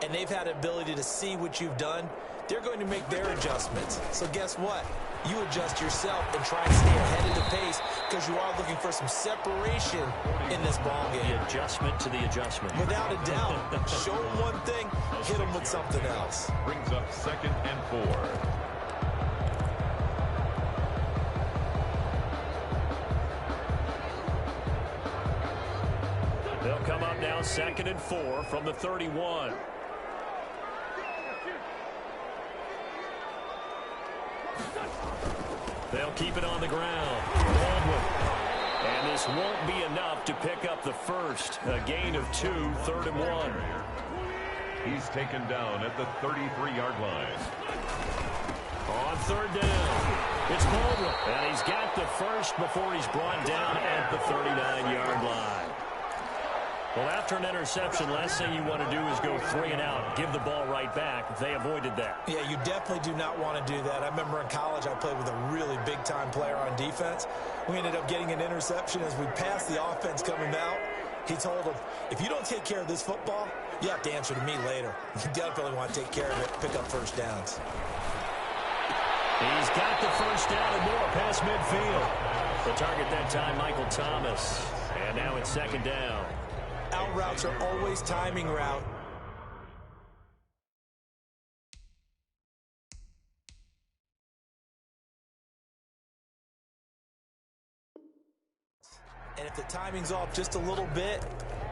Speaker 5: and they've had the ability to see what you've done. They're going to make their adjustments. So guess what? You adjust yourself and try and stay ahead of the pace because you are looking for some separation in this ball game.
Speaker 3: The adjustment to the adjustment.
Speaker 5: Without a doubt. Show them one thing, hit them with something else.
Speaker 4: Brings up 2nd and 4.
Speaker 3: They'll come up now 2nd and 4 from the 31. They'll keep it on the ground. Baldwin. And this won't be enough to pick up the first. A gain of 2, 3rd and 1.
Speaker 4: He's taken down at the 33-yard line.
Speaker 3: On 3rd down, it's Baldwin. And he's got the first before he's brought down at the 39-yard line. Well, after an interception, last thing you want to do is go 3 and out, give the ball right back. They avoided that.
Speaker 5: Yeah, you definitely do not want to do that. I remember in college I played with a really big-time player on defense. We ended up getting an interception as we passed the offense coming out. He told him, if you don't take care of this football, you have to answer to me later. You definitely want to take care of it, pick up first downs.
Speaker 3: He's got the first down and more past midfield. The target that time, Michael Thomas. And now it's 2nd down.
Speaker 5: Out routes are always timing route. And if the timing's off just a little bit,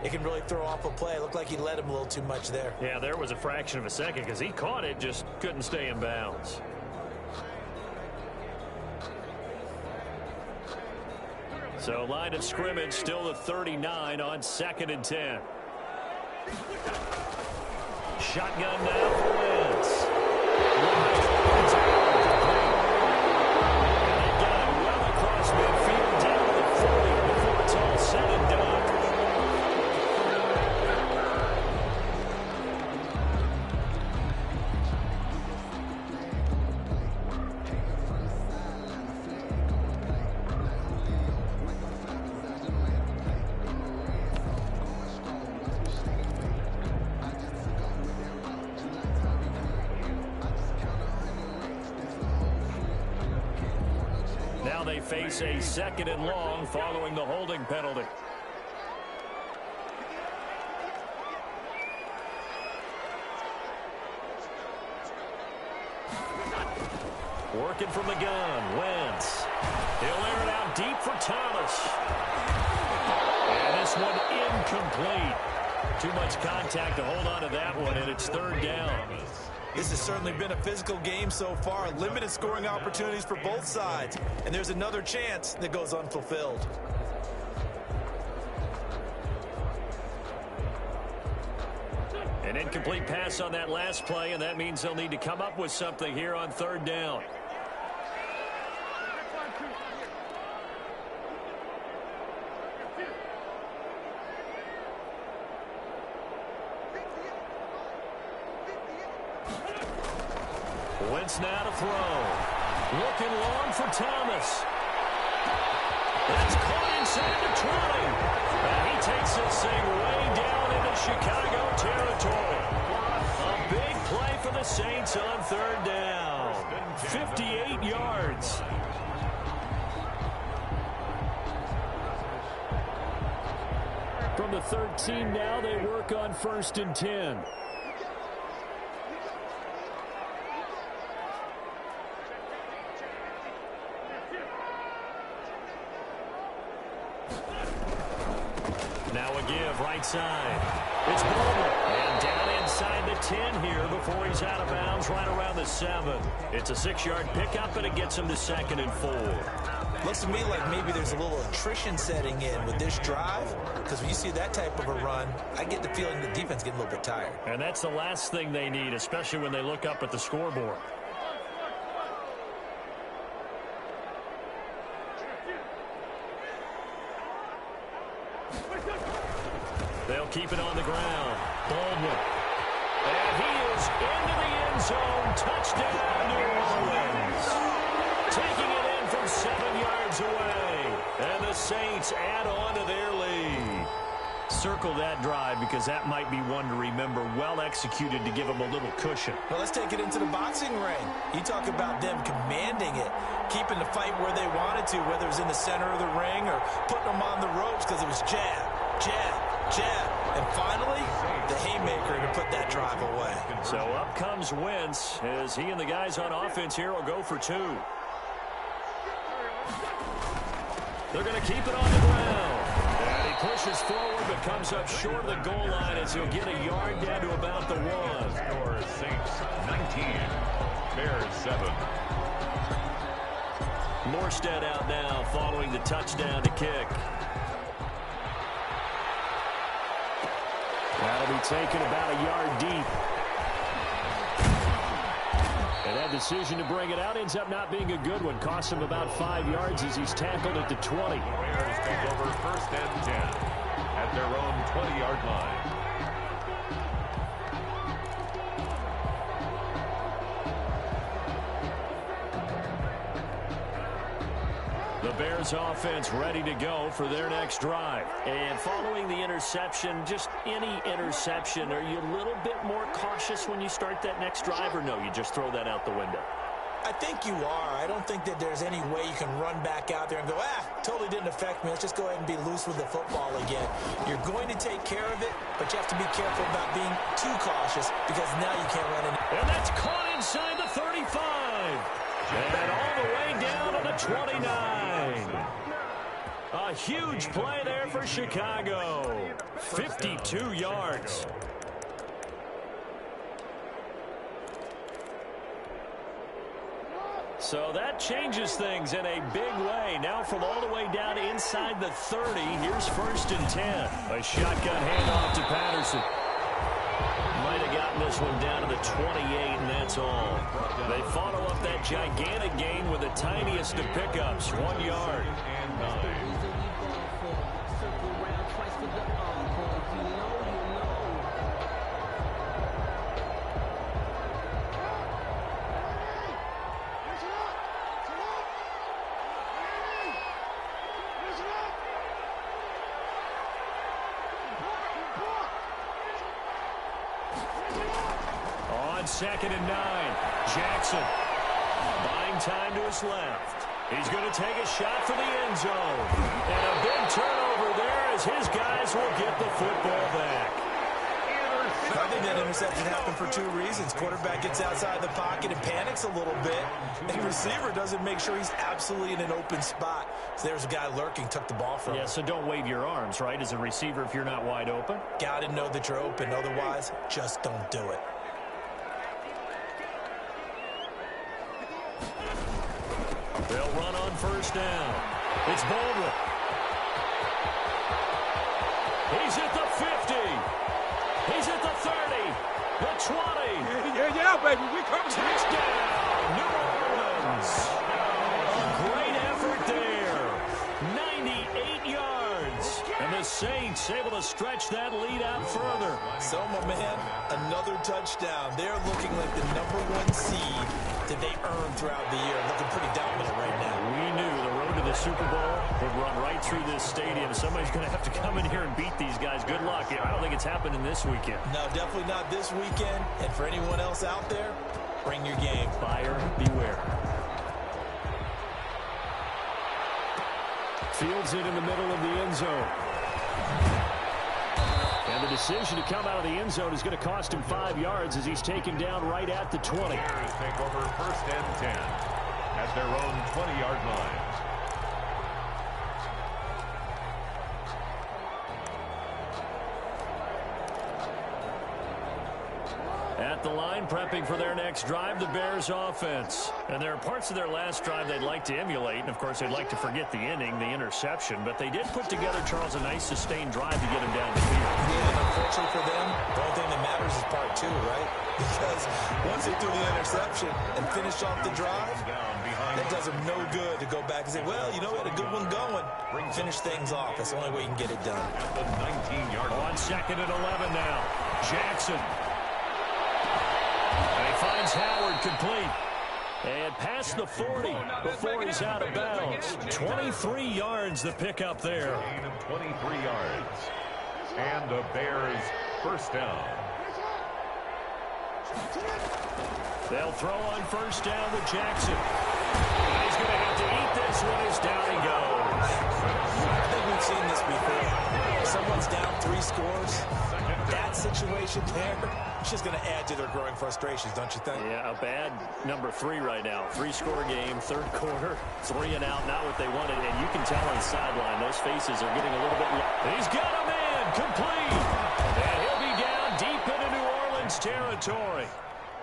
Speaker 5: it can really throw off a play. It looked like he led him a little too much there.
Speaker 3: Yeah, there was a fraction of a second because he caught it, just couldn't stay in bounds. So line of scrimmage still the 39 on 2nd and 10. Shotgun now for Wentz. And they got it well across midfield down to the 40 before it's all said and done. Now they face a 2nd and long following the holding penalty. Working from the gun, Wentz. He'll air it out deep for Thomas. And this one incomplete. Too much contact to hold on to that one, and it's 3rd down.
Speaker 5: This has certainly been a physical game so far. Limited scoring opportunities for both sides. And there's another chance that goes unfulfilled.
Speaker 3: An incomplete pass on that last play, and that means they'll need to come up with something here on 3rd down. Wentz now to throw. Looking long for Thomas. That's caught inside the 20. And he takes this thing way down into Chicago territory. A big play for the Saints on 3rd down. 58 yards. From the 13 now, they work on 1st and 10. Now a give right side. It's Baldwin. And down inside the 10 here before he's out of bounds right around the 7. It's a 6-yard pickup, and it gets him to 2nd and 4.
Speaker 5: Looks to me like maybe there's a little attrition setting in with this drive, because when you see that type of a run, I get the feeling the defense getting a little bit tired.
Speaker 3: And that's the last thing they need, especially when they look up at the scoreboard. They'll keep it on the ground. Baldwin. And he is into the end zone. Touchdown, New Orleans. Taking it in from 7 yards away. And the Saints add on to their lead. Circle that drive because that might be one to remember. Well executed to give them a little cushion.
Speaker 5: Well, let's take it into the boxing ring. You talk about them commanding it, keeping the fight where they wanted to, whether it was in the center of the ring or putting them on the ropes because it was jab, jab, jab. And finally, the haymaker to put that drive away.
Speaker 3: So up comes Wentz as he and the guys on offense here will go for 2. They're going to keep it on the ground. And he pushes forward but comes up short of the goal line as he'll get a yard down to about the 1.
Speaker 4: Score Saints 19, Bears 7.
Speaker 3: Morstead out now following the touchdown to kick. That'll be taken about a yard deep. And that decision to bring it out ends up not being a good one. Costs him about 5 yards as he's tackled at the 20.
Speaker 4: Bears take over 1st and 10 at their own 20-yard line.
Speaker 3: The Bears offense ready to go for their next drive. And following the interception, just any interception, are you a little bit more cautious when you start that next drive, or no, you just throw that out the window?
Speaker 5: I think you are. I don't think that there's any way you can run back out there and go, totally didn't affect me. Let's just go ahead and be loose with the football again. You're going to take care of it, but you have to be careful about being too cautious because now you can't run in.
Speaker 3: And that's caught inside the 35. And all the way down to the 29. A huge play there for Chicago. 52 yards. So that changes things in a big way. Now from all the way down inside the 30, here's 1st and 10. A shotgun handoff to Patterson. Might have gotten this one down to the 28, and that's all. They follow up that gigantic gain with the tiniest of pickups, 1 yard. On 2nd and 9, Jackson buying time to his left. He's going to take a shot for the end zone. And a big turnover there as his guys will get the football back.
Speaker 5: I think that interception happened for 2 reasons. Quarterback gets outside the pocket and panics a little bit. And receiver doesn't make sure he's absolutely in an open spot. So there's a guy lurking, took the ball from him.
Speaker 3: Yeah, so don't wave your arms, right, as a receiver if you're not wide open.
Speaker 5: Got to know that you're open. Otherwise, just don't do it.
Speaker 3: They'll run on 1st down. It's Baldwin. He's at the 50. He's at the 30. The 20.
Speaker 6: Yeah, baby. We coming.
Speaker 3: Touchdown, New Orleans. A great effort there. 98 yards. And the Saints able to stretch that lead out further.
Speaker 5: So, my man, another touchdown. They're looking like the #1 seed that they earned throughout the year. Looking pretty dominant right now.
Speaker 3: We knew the road to the Super Bowl would run right through this stadium. Somebody's going to have to come in here and beat these guys. Good luck. I don't think it's happening this weekend.
Speaker 5: No, definitely not this weekend. And for anyone else out there, bring your game.
Speaker 3: Buyer beware. Fields it in the middle of the end zone. And the decision to come out of the end zone is going to cost him 5 yards as he's taken down right at the 20.
Speaker 4: Bears take over 1st and 10 at their own 20-yard line.
Speaker 3: At the line, prepping for their next drive, the Bears offense. And there are parts of their last drive they'd like to emulate. And, of course, they'd like to forget the inning, the interception. But they did put together, Charles, a nice sustained drive to get him down the field.
Speaker 5: Yeah, and unfortunately for them, the only thing that matters is part 2, right? Because once they threw the interception and finished off the drive, That does them no good to go back and say, well, you know, we had a good one going. Finish things off. That's the only way you can get it done.
Speaker 4: At the 19-yard line.
Speaker 3: On 2nd and 11 now. Jackson. And he finds Howard complete. And past the 40 before he's out of bounds. 23 yards the pickup there.
Speaker 4: Gain of 23 yards. And the Bears first down.
Speaker 3: They'll throw on first down with Jackson. And he's going to have to eat this one as down he goes.
Speaker 5: I think we've seen this before. Someone's down 3 scores. That situation there, it's just going to add to their growing frustrations, don't you think?
Speaker 3: Yeah, a bad number 3 right now. 3-score game, 3rd quarter, 3 and out, not what they wanted. And you can tell on the sideline, those faces are getting a little bit low. He's got a man, complete. And he'll be down deep into New Orleans territory.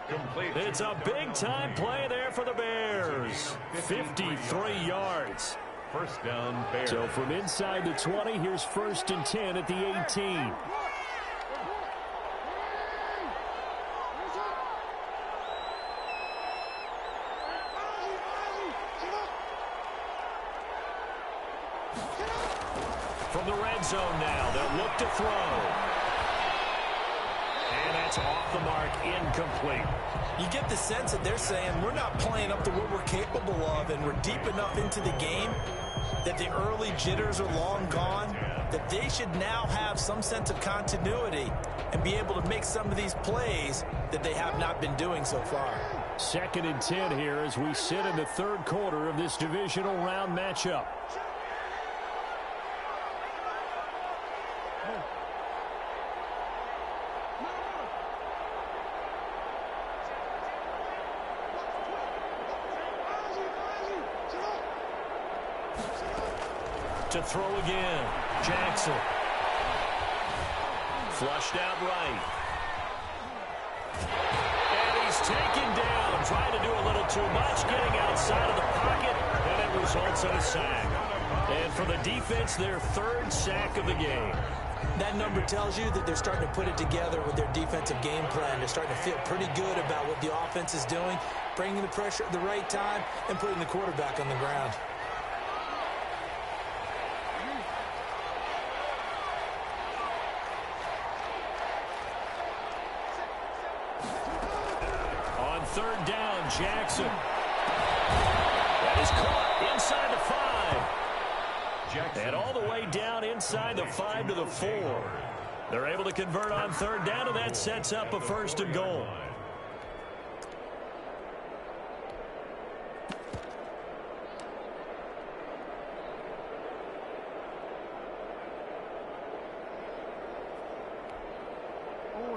Speaker 4: Complete.
Speaker 3: It's a big-time play there for the Bears. 53 yards.
Speaker 4: First down, Bears.
Speaker 3: So from inside the 20, here's 1st and 10 at the 18. From the red zone now, they'll look to throw. And that's off the mark, incomplete.
Speaker 5: You get the sense that they're saying we're not playing up to what we're capable of, and we're deep enough into the game that the early jitters are long gone, that they should now have some sense of continuity and be able to make some of these plays that they have not been doing so far.
Speaker 3: 2nd and 10 here as we sit in the 3rd quarter of this divisional round matchup. To throw again, Jackson. Flushed out right. And he's taken down, trying to do a little too much, getting outside of the pocket, and it results in a sack. And for the defense, their 3rd sack of the game.
Speaker 5: That number tells you that they're starting to put it together with their defensive game plan. They're starting to feel pretty good about what the offense is doing, bringing the pressure at the right time, and putting the quarterback on the ground.
Speaker 3: On 3rd down, Jackson. That is caught inside the 5. Jackson. And all the way down inside the 5 to the 4. They're able to convert on 3rd down, and that sets up a 1st and goal.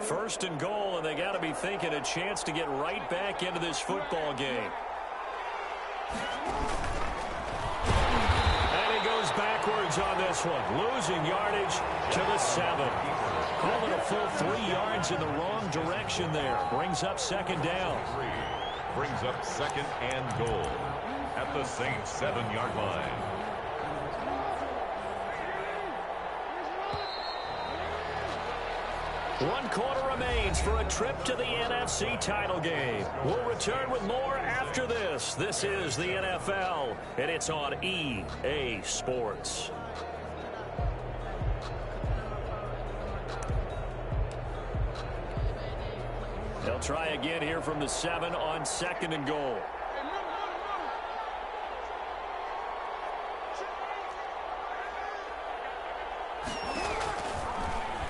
Speaker 3: First and goal, and they got to be thinking a chance to get right back into this football game. And he goes backwards on this one, losing yardage to the 7. Calling a full 3 yards in the wrong direction there. Brings up 2nd down.
Speaker 4: Brings up 2nd and goal at the Saints 7-yard line.
Speaker 3: One quarter remains for a trip to the NFC title game. We'll return with more after this. This is the NFL, and it's on EA Sports. They'll try again here from the 7 on 2nd and goal.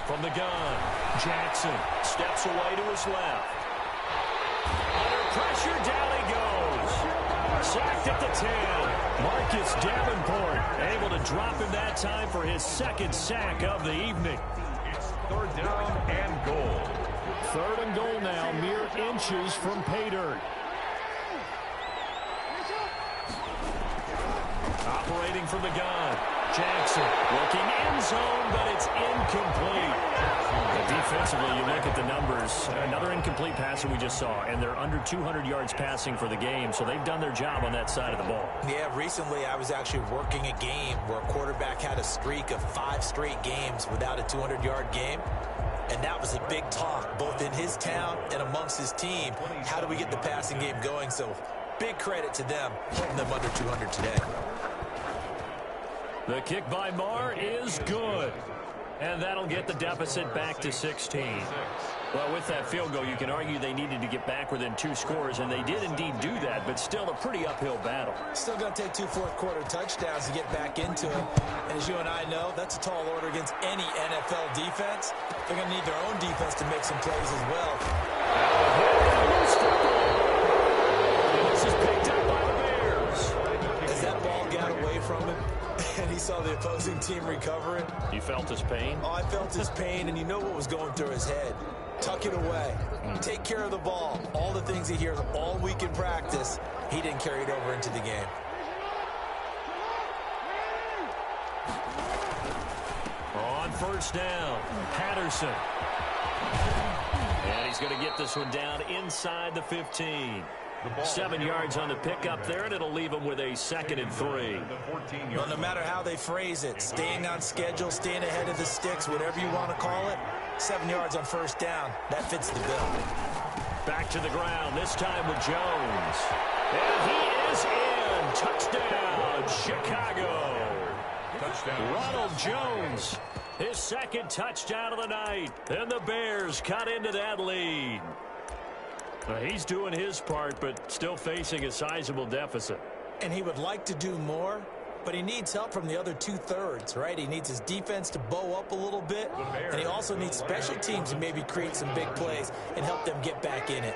Speaker 3: From the gun, Jackson steps away to his left. Under pressure, down he goes. Sacked at the 10. Marcus Davenport able to drop him that time for his 2nd sack of the evening.
Speaker 4: It's 3rd down and goal.
Speaker 3: 3rd and goal now, mere inches from pay dirt. Operating from the gun. Jackson looking end zone, but it's incomplete. Defensively, you look at the numbers. Another incomplete pass that we just saw, and they're under 200 yards passing for the game, so they've done their job on that side of the ball.
Speaker 5: Yeah, recently I was actually working a game where a quarterback had a streak of 5 straight games without a 200-yard game. And that was a big talk, both in his town and amongst his team. How do we get the passing game going? So big credit to them holding them under 200 today.
Speaker 3: The kick by Marr is good. And that'll get the deficit back to 16. Well, with that field goal, you can argue they needed to get back within 2 scores, and they did indeed do that, but still a pretty uphill battle.
Speaker 5: Still going to take 2 fourth-quarter touchdowns to get back into it. And as you and I know, that's a tall order against any NFL defense. They're going to need their own defense to make some plays as well.
Speaker 3: This is picked up by the Bears.
Speaker 5: As that ball got away from him, and he saw the opposing team recover it.
Speaker 3: You felt his pain?
Speaker 5: Oh, I felt his pain, and you know what was going through his head. Tuck it away. Take care of the ball. All the things he hears all week in practice, he didn't carry it over into the game.
Speaker 3: On first down, Patterson. And he's going to get this one down inside the 15. 7 yards on the pickup there, and it'll leave him with a 2nd and 3.
Speaker 5: Well, no matter how they phrase it, staying on schedule, staying ahead of the sticks, whatever you want to call it, 7 yards on first down, that fits the bill.
Speaker 3: Back to the ground, this time with Jones. And he is in. Touchdown, Chicago. Touchdown. Ronald Jones, his 2nd touchdown of the night. And the Bears cut into that lead. He's doing his part, but still facing a sizable deficit.
Speaker 5: And he would like to do more, but he needs help from the other 2/3, right? He needs his defense to bow up a little bit, and he also needs special teams to maybe create some big plays and help them get back in it.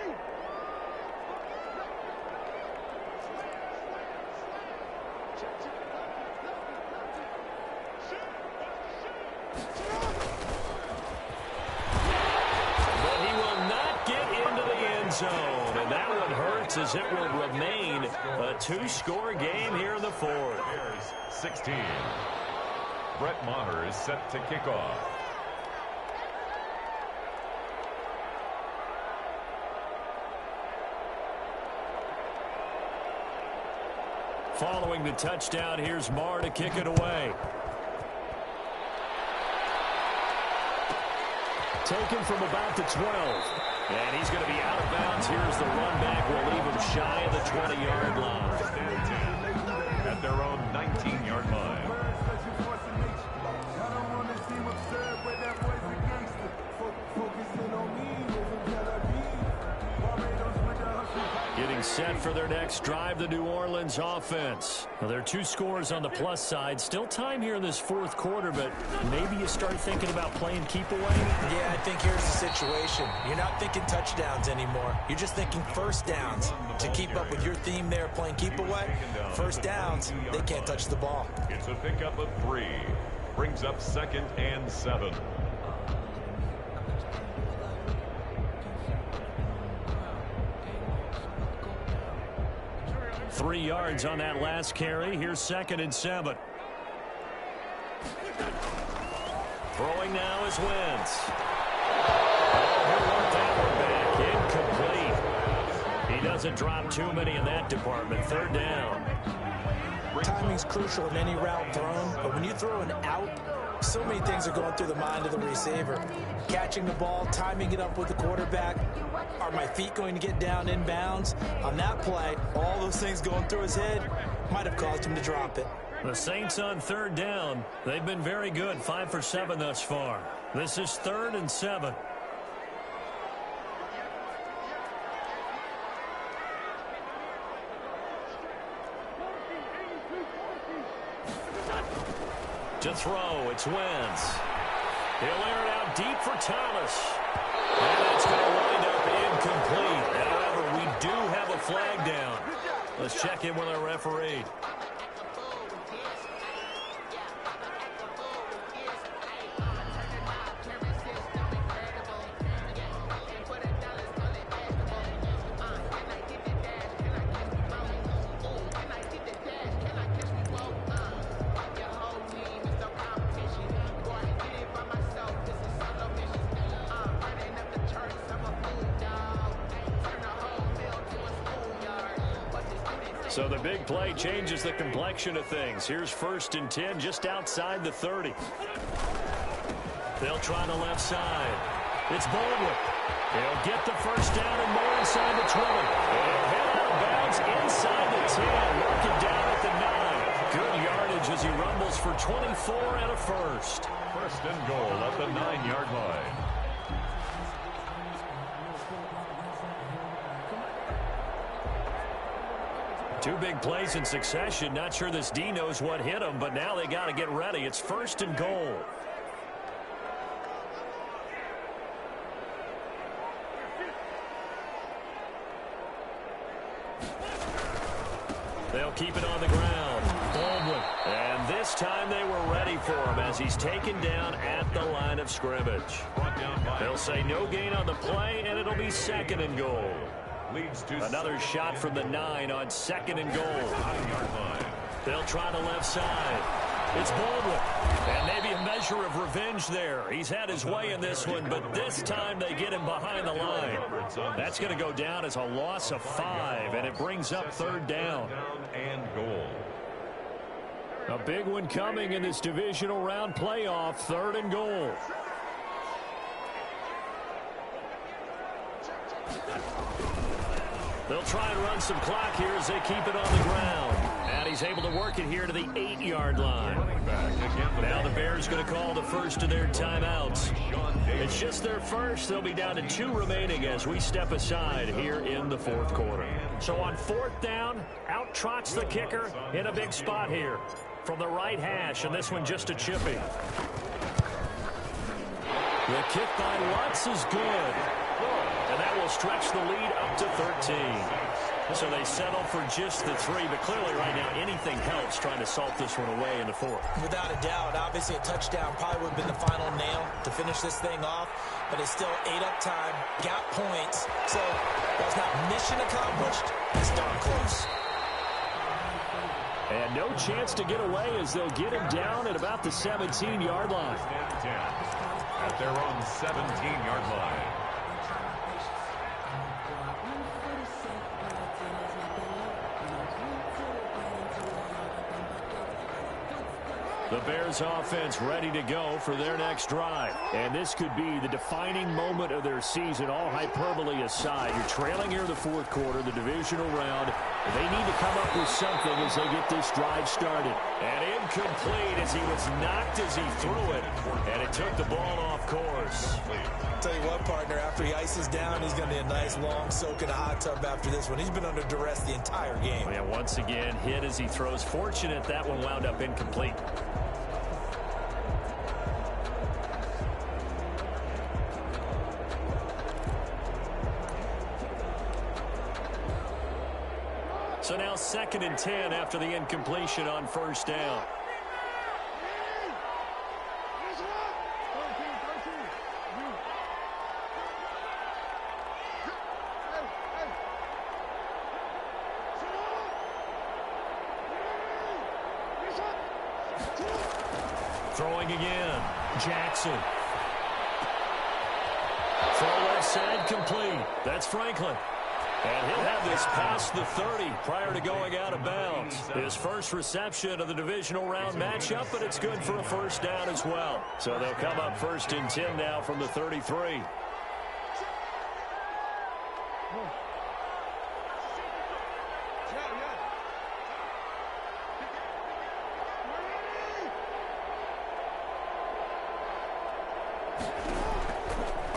Speaker 3: Zone, and that one hurts as it will remain a 2-score game here in the 4th.
Speaker 4: Bears 16. Brett Maher is set to kick off.
Speaker 3: Following the touchdown, here's Maher to kick it away. Taken from about the 12. And he's going to be out of bounds. Here's the run back. We'll leave him shy of the 20-yard line.
Speaker 4: At their own 19-yard line.
Speaker 3: Getting set for their next drive, the New Orleans offense. Now, there are 2 scores on the plus side. Still time here in this 4th quarter, but maybe you start thinking about playing keep away?
Speaker 5: Yeah, I think here's the situation. You're not thinking touchdowns anymore. You're just thinking first downs. To keep up with your theme there, playing keep away, first downs, they can't touch the ball.
Speaker 4: It's a pickup of 3. Brings up 2nd and 7.
Speaker 3: Three yards on that last carry. Here's 2nd and 7. Throwing now is Wentz. He'll want that one back. Incomplete. He doesn't drop too many in that department. 3rd down.
Speaker 5: Timing's crucial in any route thrown, but when you throw an out, so many things are going through the mind of the receiver. Catching the ball, timing it up with the quarterback. Are my feet going to get down in bounds? On that play, all those things going through his head might have caused him to drop it.
Speaker 3: The Saints on 3rd down. They've been very good, 5 for 7 thus far. This is 3rd and 7. To throw, it's Wentz. He'll air it out deep for Thomas. And it's going to wind up incomplete. However, we do have a flag down. Let's check in with our referee. So the big play changes the complexion of things. Here's 1st and 10 just outside the 30. They'll try the left side. It's Baldwin. He'll get the first down and more inside the 20. He'll head out of bounds inside for 24 and a first.
Speaker 4: First and goal at the 9-yard line.
Speaker 3: Two big plays in succession. Not sure this D knows what hit him, but now they got to get ready. It's first and goal. They'll keep it on the ground. Baldwin. And this time they were ready for him as he's taken down at the line of scrimmage. They'll say no gain on the play, and it'll be second and goal. Another shot from the 9 on second and goal. They'll try the left side. It's Baldwin. And maybe a measure of revenge there. He's had his way in this one, but this time they get him behind the line. That's going to go down as a loss of 5, and it brings up third down. A big one coming in this divisional round playoff, third and goal. They'll try and run some clock here as they keep it on the ground. And he's able to work it here to the 8-yard line. Now the Bears going to call the first of their timeouts. It's just their first. They'll be down to 2 remaining as we step aside here in the fourth quarter. So on fourth down, out trots the kicker in a big spot here from the right hash, and this one just a chippy. The kick by Lutz is good. And that will stretch the lead up to 13. So they settle for just the 3, but clearly right now anything helps trying to salt this one away in the fourth.
Speaker 5: Without a doubt, obviously a touchdown probably would have been the final nail to finish this thing off, but it's still 8 up time, got points, so that's not mission accomplished, it's darn close.
Speaker 3: And no chance to get away as they'll get him down at about the 17-yard line.
Speaker 4: At their own 17-yard line.
Speaker 3: The Bears offense ready to go for their next drive. And this could be the defining moment of their season, all hyperbole aside. You're trailing here in the fourth quarter, the divisional round. They need to come up with something as they get this drive started. And incomplete as he was knocked as he threw it. And it took the ball off course.
Speaker 5: I'll tell you what, partner, after he ices down, he's going to be a nice long soak in a hot tub after this one. He's been under duress the entire game.
Speaker 3: And once again, hit as he throws. Fortunate that one wound up incomplete. So now 2nd and 10 after the incompletion on first down. Throwing again. Jackson. Throw left side complete. That's Franklin. And he'll have this past the 30 prior to going out of bounds. His first reception of the divisional round matchup, but it's good for a first down as well. So they'll come up 1st and 10 now from the 33.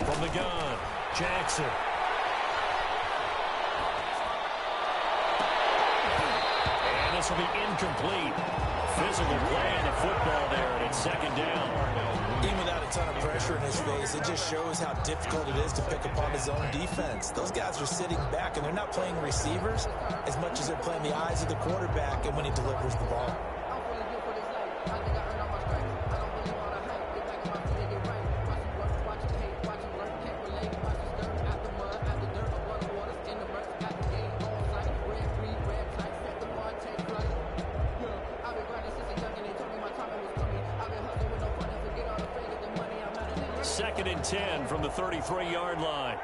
Speaker 3: From the gun, Jackson. This will be incomplete. Physical play on the football there, and it's 2nd down.
Speaker 5: Even without a ton of pressure in his face, it just shows how difficult it is to pick apart his own defense. Those guys are sitting back, and they're not playing receivers as much as they're playing the eyes of the quarterback and when he delivers the ball.
Speaker 3: Second and 10 from the 33-yard line.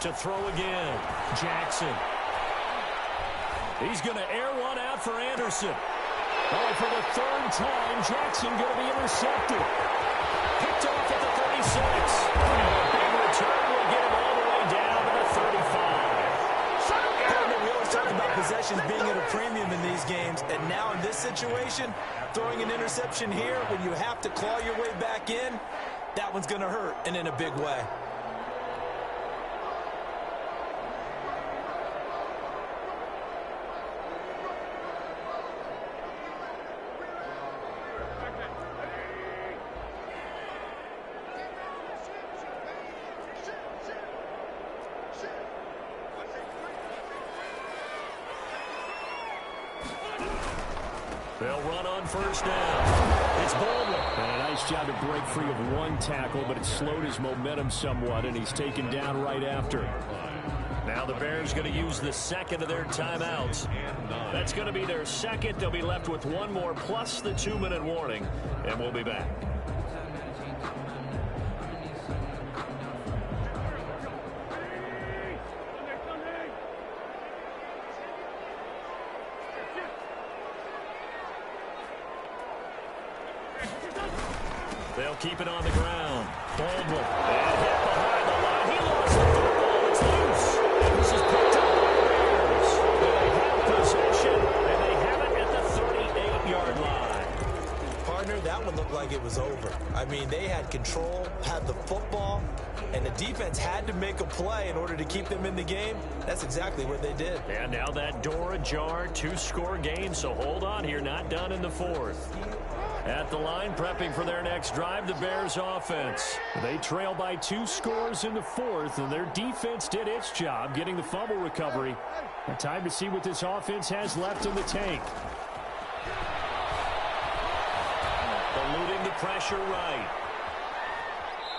Speaker 3: To throw again, Jackson. He's going to air one out for Anderson. Oh, for the 3rd time, Jackson going to be intercepted. Picked off at the 36. And a big return will get him all the way down to the 35.
Speaker 5: situation, throwing an interception here when you have to claw your way back in, that one's going to hurt, and in a big way.
Speaker 3: They'll run on first down. It's Baldwin.
Speaker 12: And a nice job to break free of one tackle, but it slowed his momentum somewhat, and he's taken down right after.
Speaker 3: Now the Bears going to use the second of their timeouts. That's going to be their second. They'll be left with one more plus the 2-minute warning, and we'll be back. They'll keep it on the ground. Baldwin. And hit behind the line. He lost the football. It's loose. And this is picked up by the Bears. They have possession, and they have it at the 38-yard line.
Speaker 5: Partner, that one looked like it was over. I mean, they had control, had the football, and the defense had to make a play in order to keep them in the game. That's exactly what they did.
Speaker 3: And now that door ajar, 2-score game, so hold on here. Not done in the fourth. At the line, prepping for their next drive, the Bears offense. They trail by 2 scores in the fourth, and their defense did its job getting the fumble recovery. And time to see what this offense has left in the tank. Eluding the pressure right.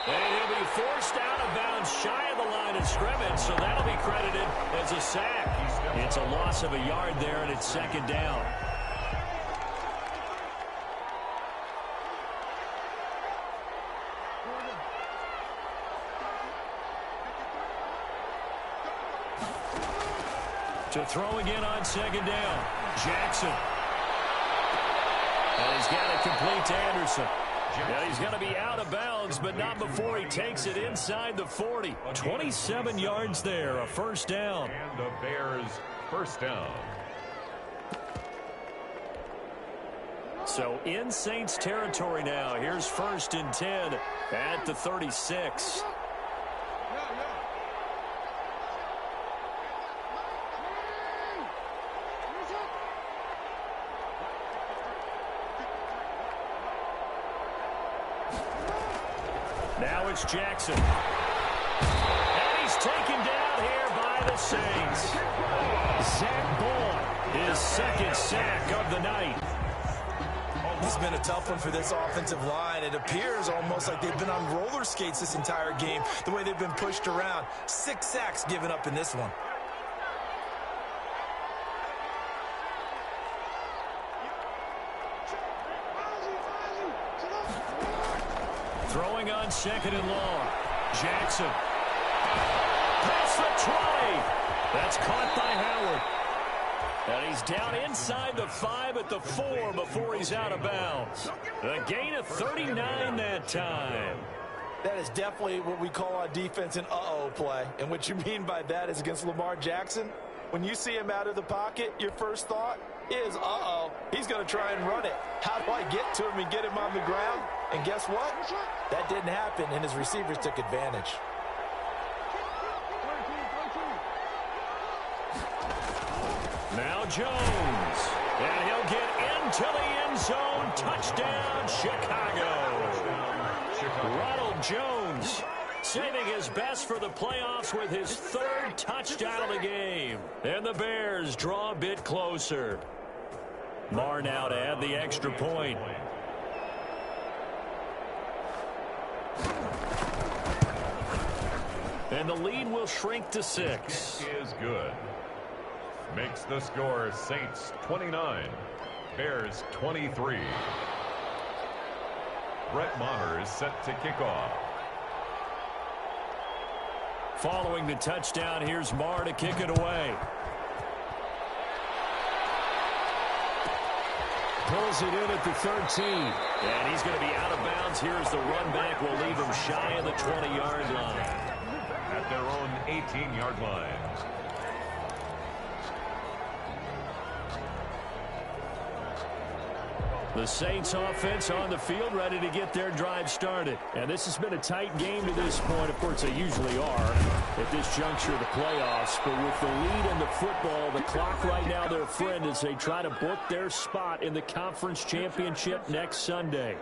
Speaker 3: And he'll be forced out of bounds shy of the line of scrimmage, so that'll be credited as a sack. It's a loss of a yard there, and it's second down. To throw again on second down. Jackson. And he's got it complete to Anderson. Now he's going to be out of bounds, but not before he takes it inside the 40. 27 yards there, a first down.
Speaker 4: And the Bears first down.
Speaker 3: So in Saints territory now. Here's 1st and 10 at the 36. Now it's Jackson. And he's taken down here by the Saints. Zach Ball, his second sack of the night.
Speaker 5: It's been a tough one for this offensive line. It appears almost like they've been on roller skates this entire game, the way they've been pushed around. 6 sacks given up in this one.
Speaker 3: Throwing on second and long. Jackson. Past the 20. That's caught by Howard. And he's down inside the 5 at the 4 before he's out of bounds. A gain of 39 that time.
Speaker 5: That is definitely what we call on defense an uh-oh play. And what you mean by that is against Lamar Jackson, when you see him out of the pocket, your first thought is, uh-oh, he's going to try and run it. How do I get to him and get him on the ground? And guess what? That didn't happen, and his receivers took advantage.
Speaker 3: Now Jones. And he'll get into the end zone. Touchdown, Chicago. Ronald Jones saving his best for the playoffs with his 3rd touchdown of the game. And the Bears draw a bit closer. Marr now to add the extra point. And the lead will shrink to 6.
Speaker 4: Is good. Makes the score Saints 29, Bears 23. Brett Maher is set to kick off.
Speaker 3: Following the touchdown, here's Marr to kick it away. Pulls it in at the 13. And he's going to be out of bounds. Here's the run back. Will leave him shy of the 20-yard line.
Speaker 4: At their own 18-yard line.
Speaker 3: The Saints offense on the field, ready to get their drive started. And this has been a tight game to this point. Of course, they usually are at this juncture of the playoffs. But with the lead in the football, the clock right now their friend as they try to book their spot in the conference championship next Sunday.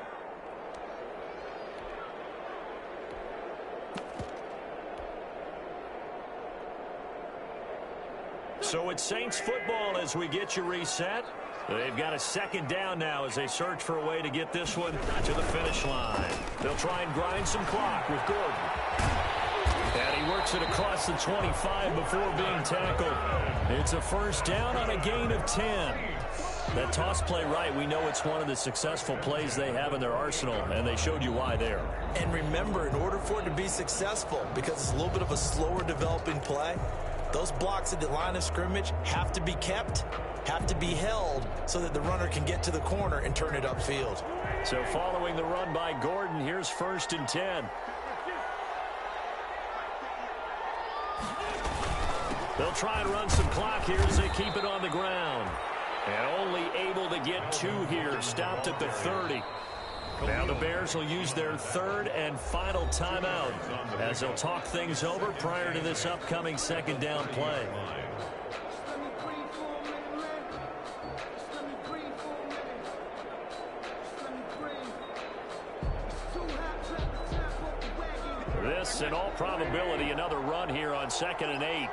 Speaker 3: So it's Saints football as we get you reset. They've got a second down now as they search for a way to get this one to the finish line. They'll try and grind some clock with Gordon. And he works it across the 25 before being tackled. It's a first down on a gain of 10. That toss play right, we know it's one of the successful plays they have in their arsenal, and they showed you why there.
Speaker 5: And remember, in order for it to be successful, because it's a little bit of a slower developing play, those blocks at the line of scrimmage have to be kept, have to be held so that the runner can get to the corner and turn it upfield.
Speaker 3: So following the run by Gordon, here's 1st and 10. They'll try and run some clock here as they keep it on the ground. And only able to get 2 here, stopped at the 30. Now the Bears will use their 3rd and final timeout as they'll talk things over prior to this upcoming second down play. This, in all probability, another run here on 2nd and 8.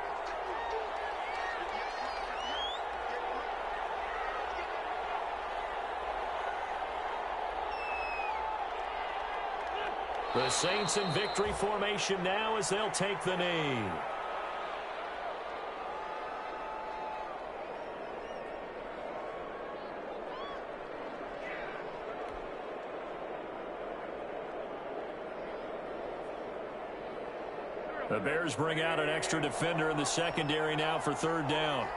Speaker 3: The Saints in victory formation now as they'll take the knee. The Bears bring out an extra defender in the secondary now for 3rd down.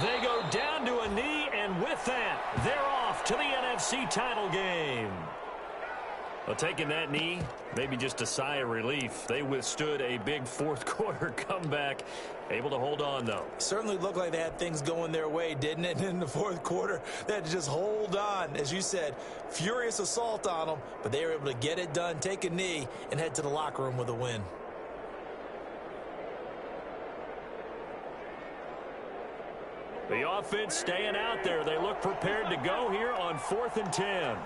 Speaker 3: They go down to a knee, and with that, they're off to the NFC title game. Well, taking that knee, maybe just a sigh of relief. They withstood a big 4th quarter comeback. Able to hold on, though.
Speaker 5: Certainly looked like they had things going their way, didn't it? In the 4th quarter, they had to just hold on. As you said, furious assault on them, but they were able to get it done, take a knee, and head to the locker room with a win.
Speaker 3: The offense staying out there. They look prepared to go here on 4th and 10.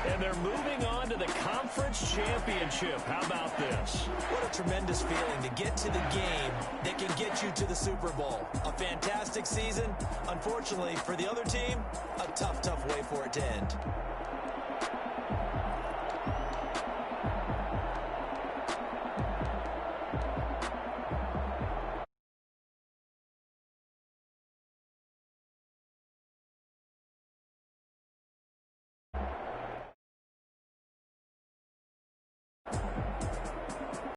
Speaker 3: And they're moving on to the conference championship. How about this?
Speaker 5: What a tremendous feeling to get to the game that can get you to the Super Bowl. A fantastic season. Unfortunately, for the other team, a tough way for it to end.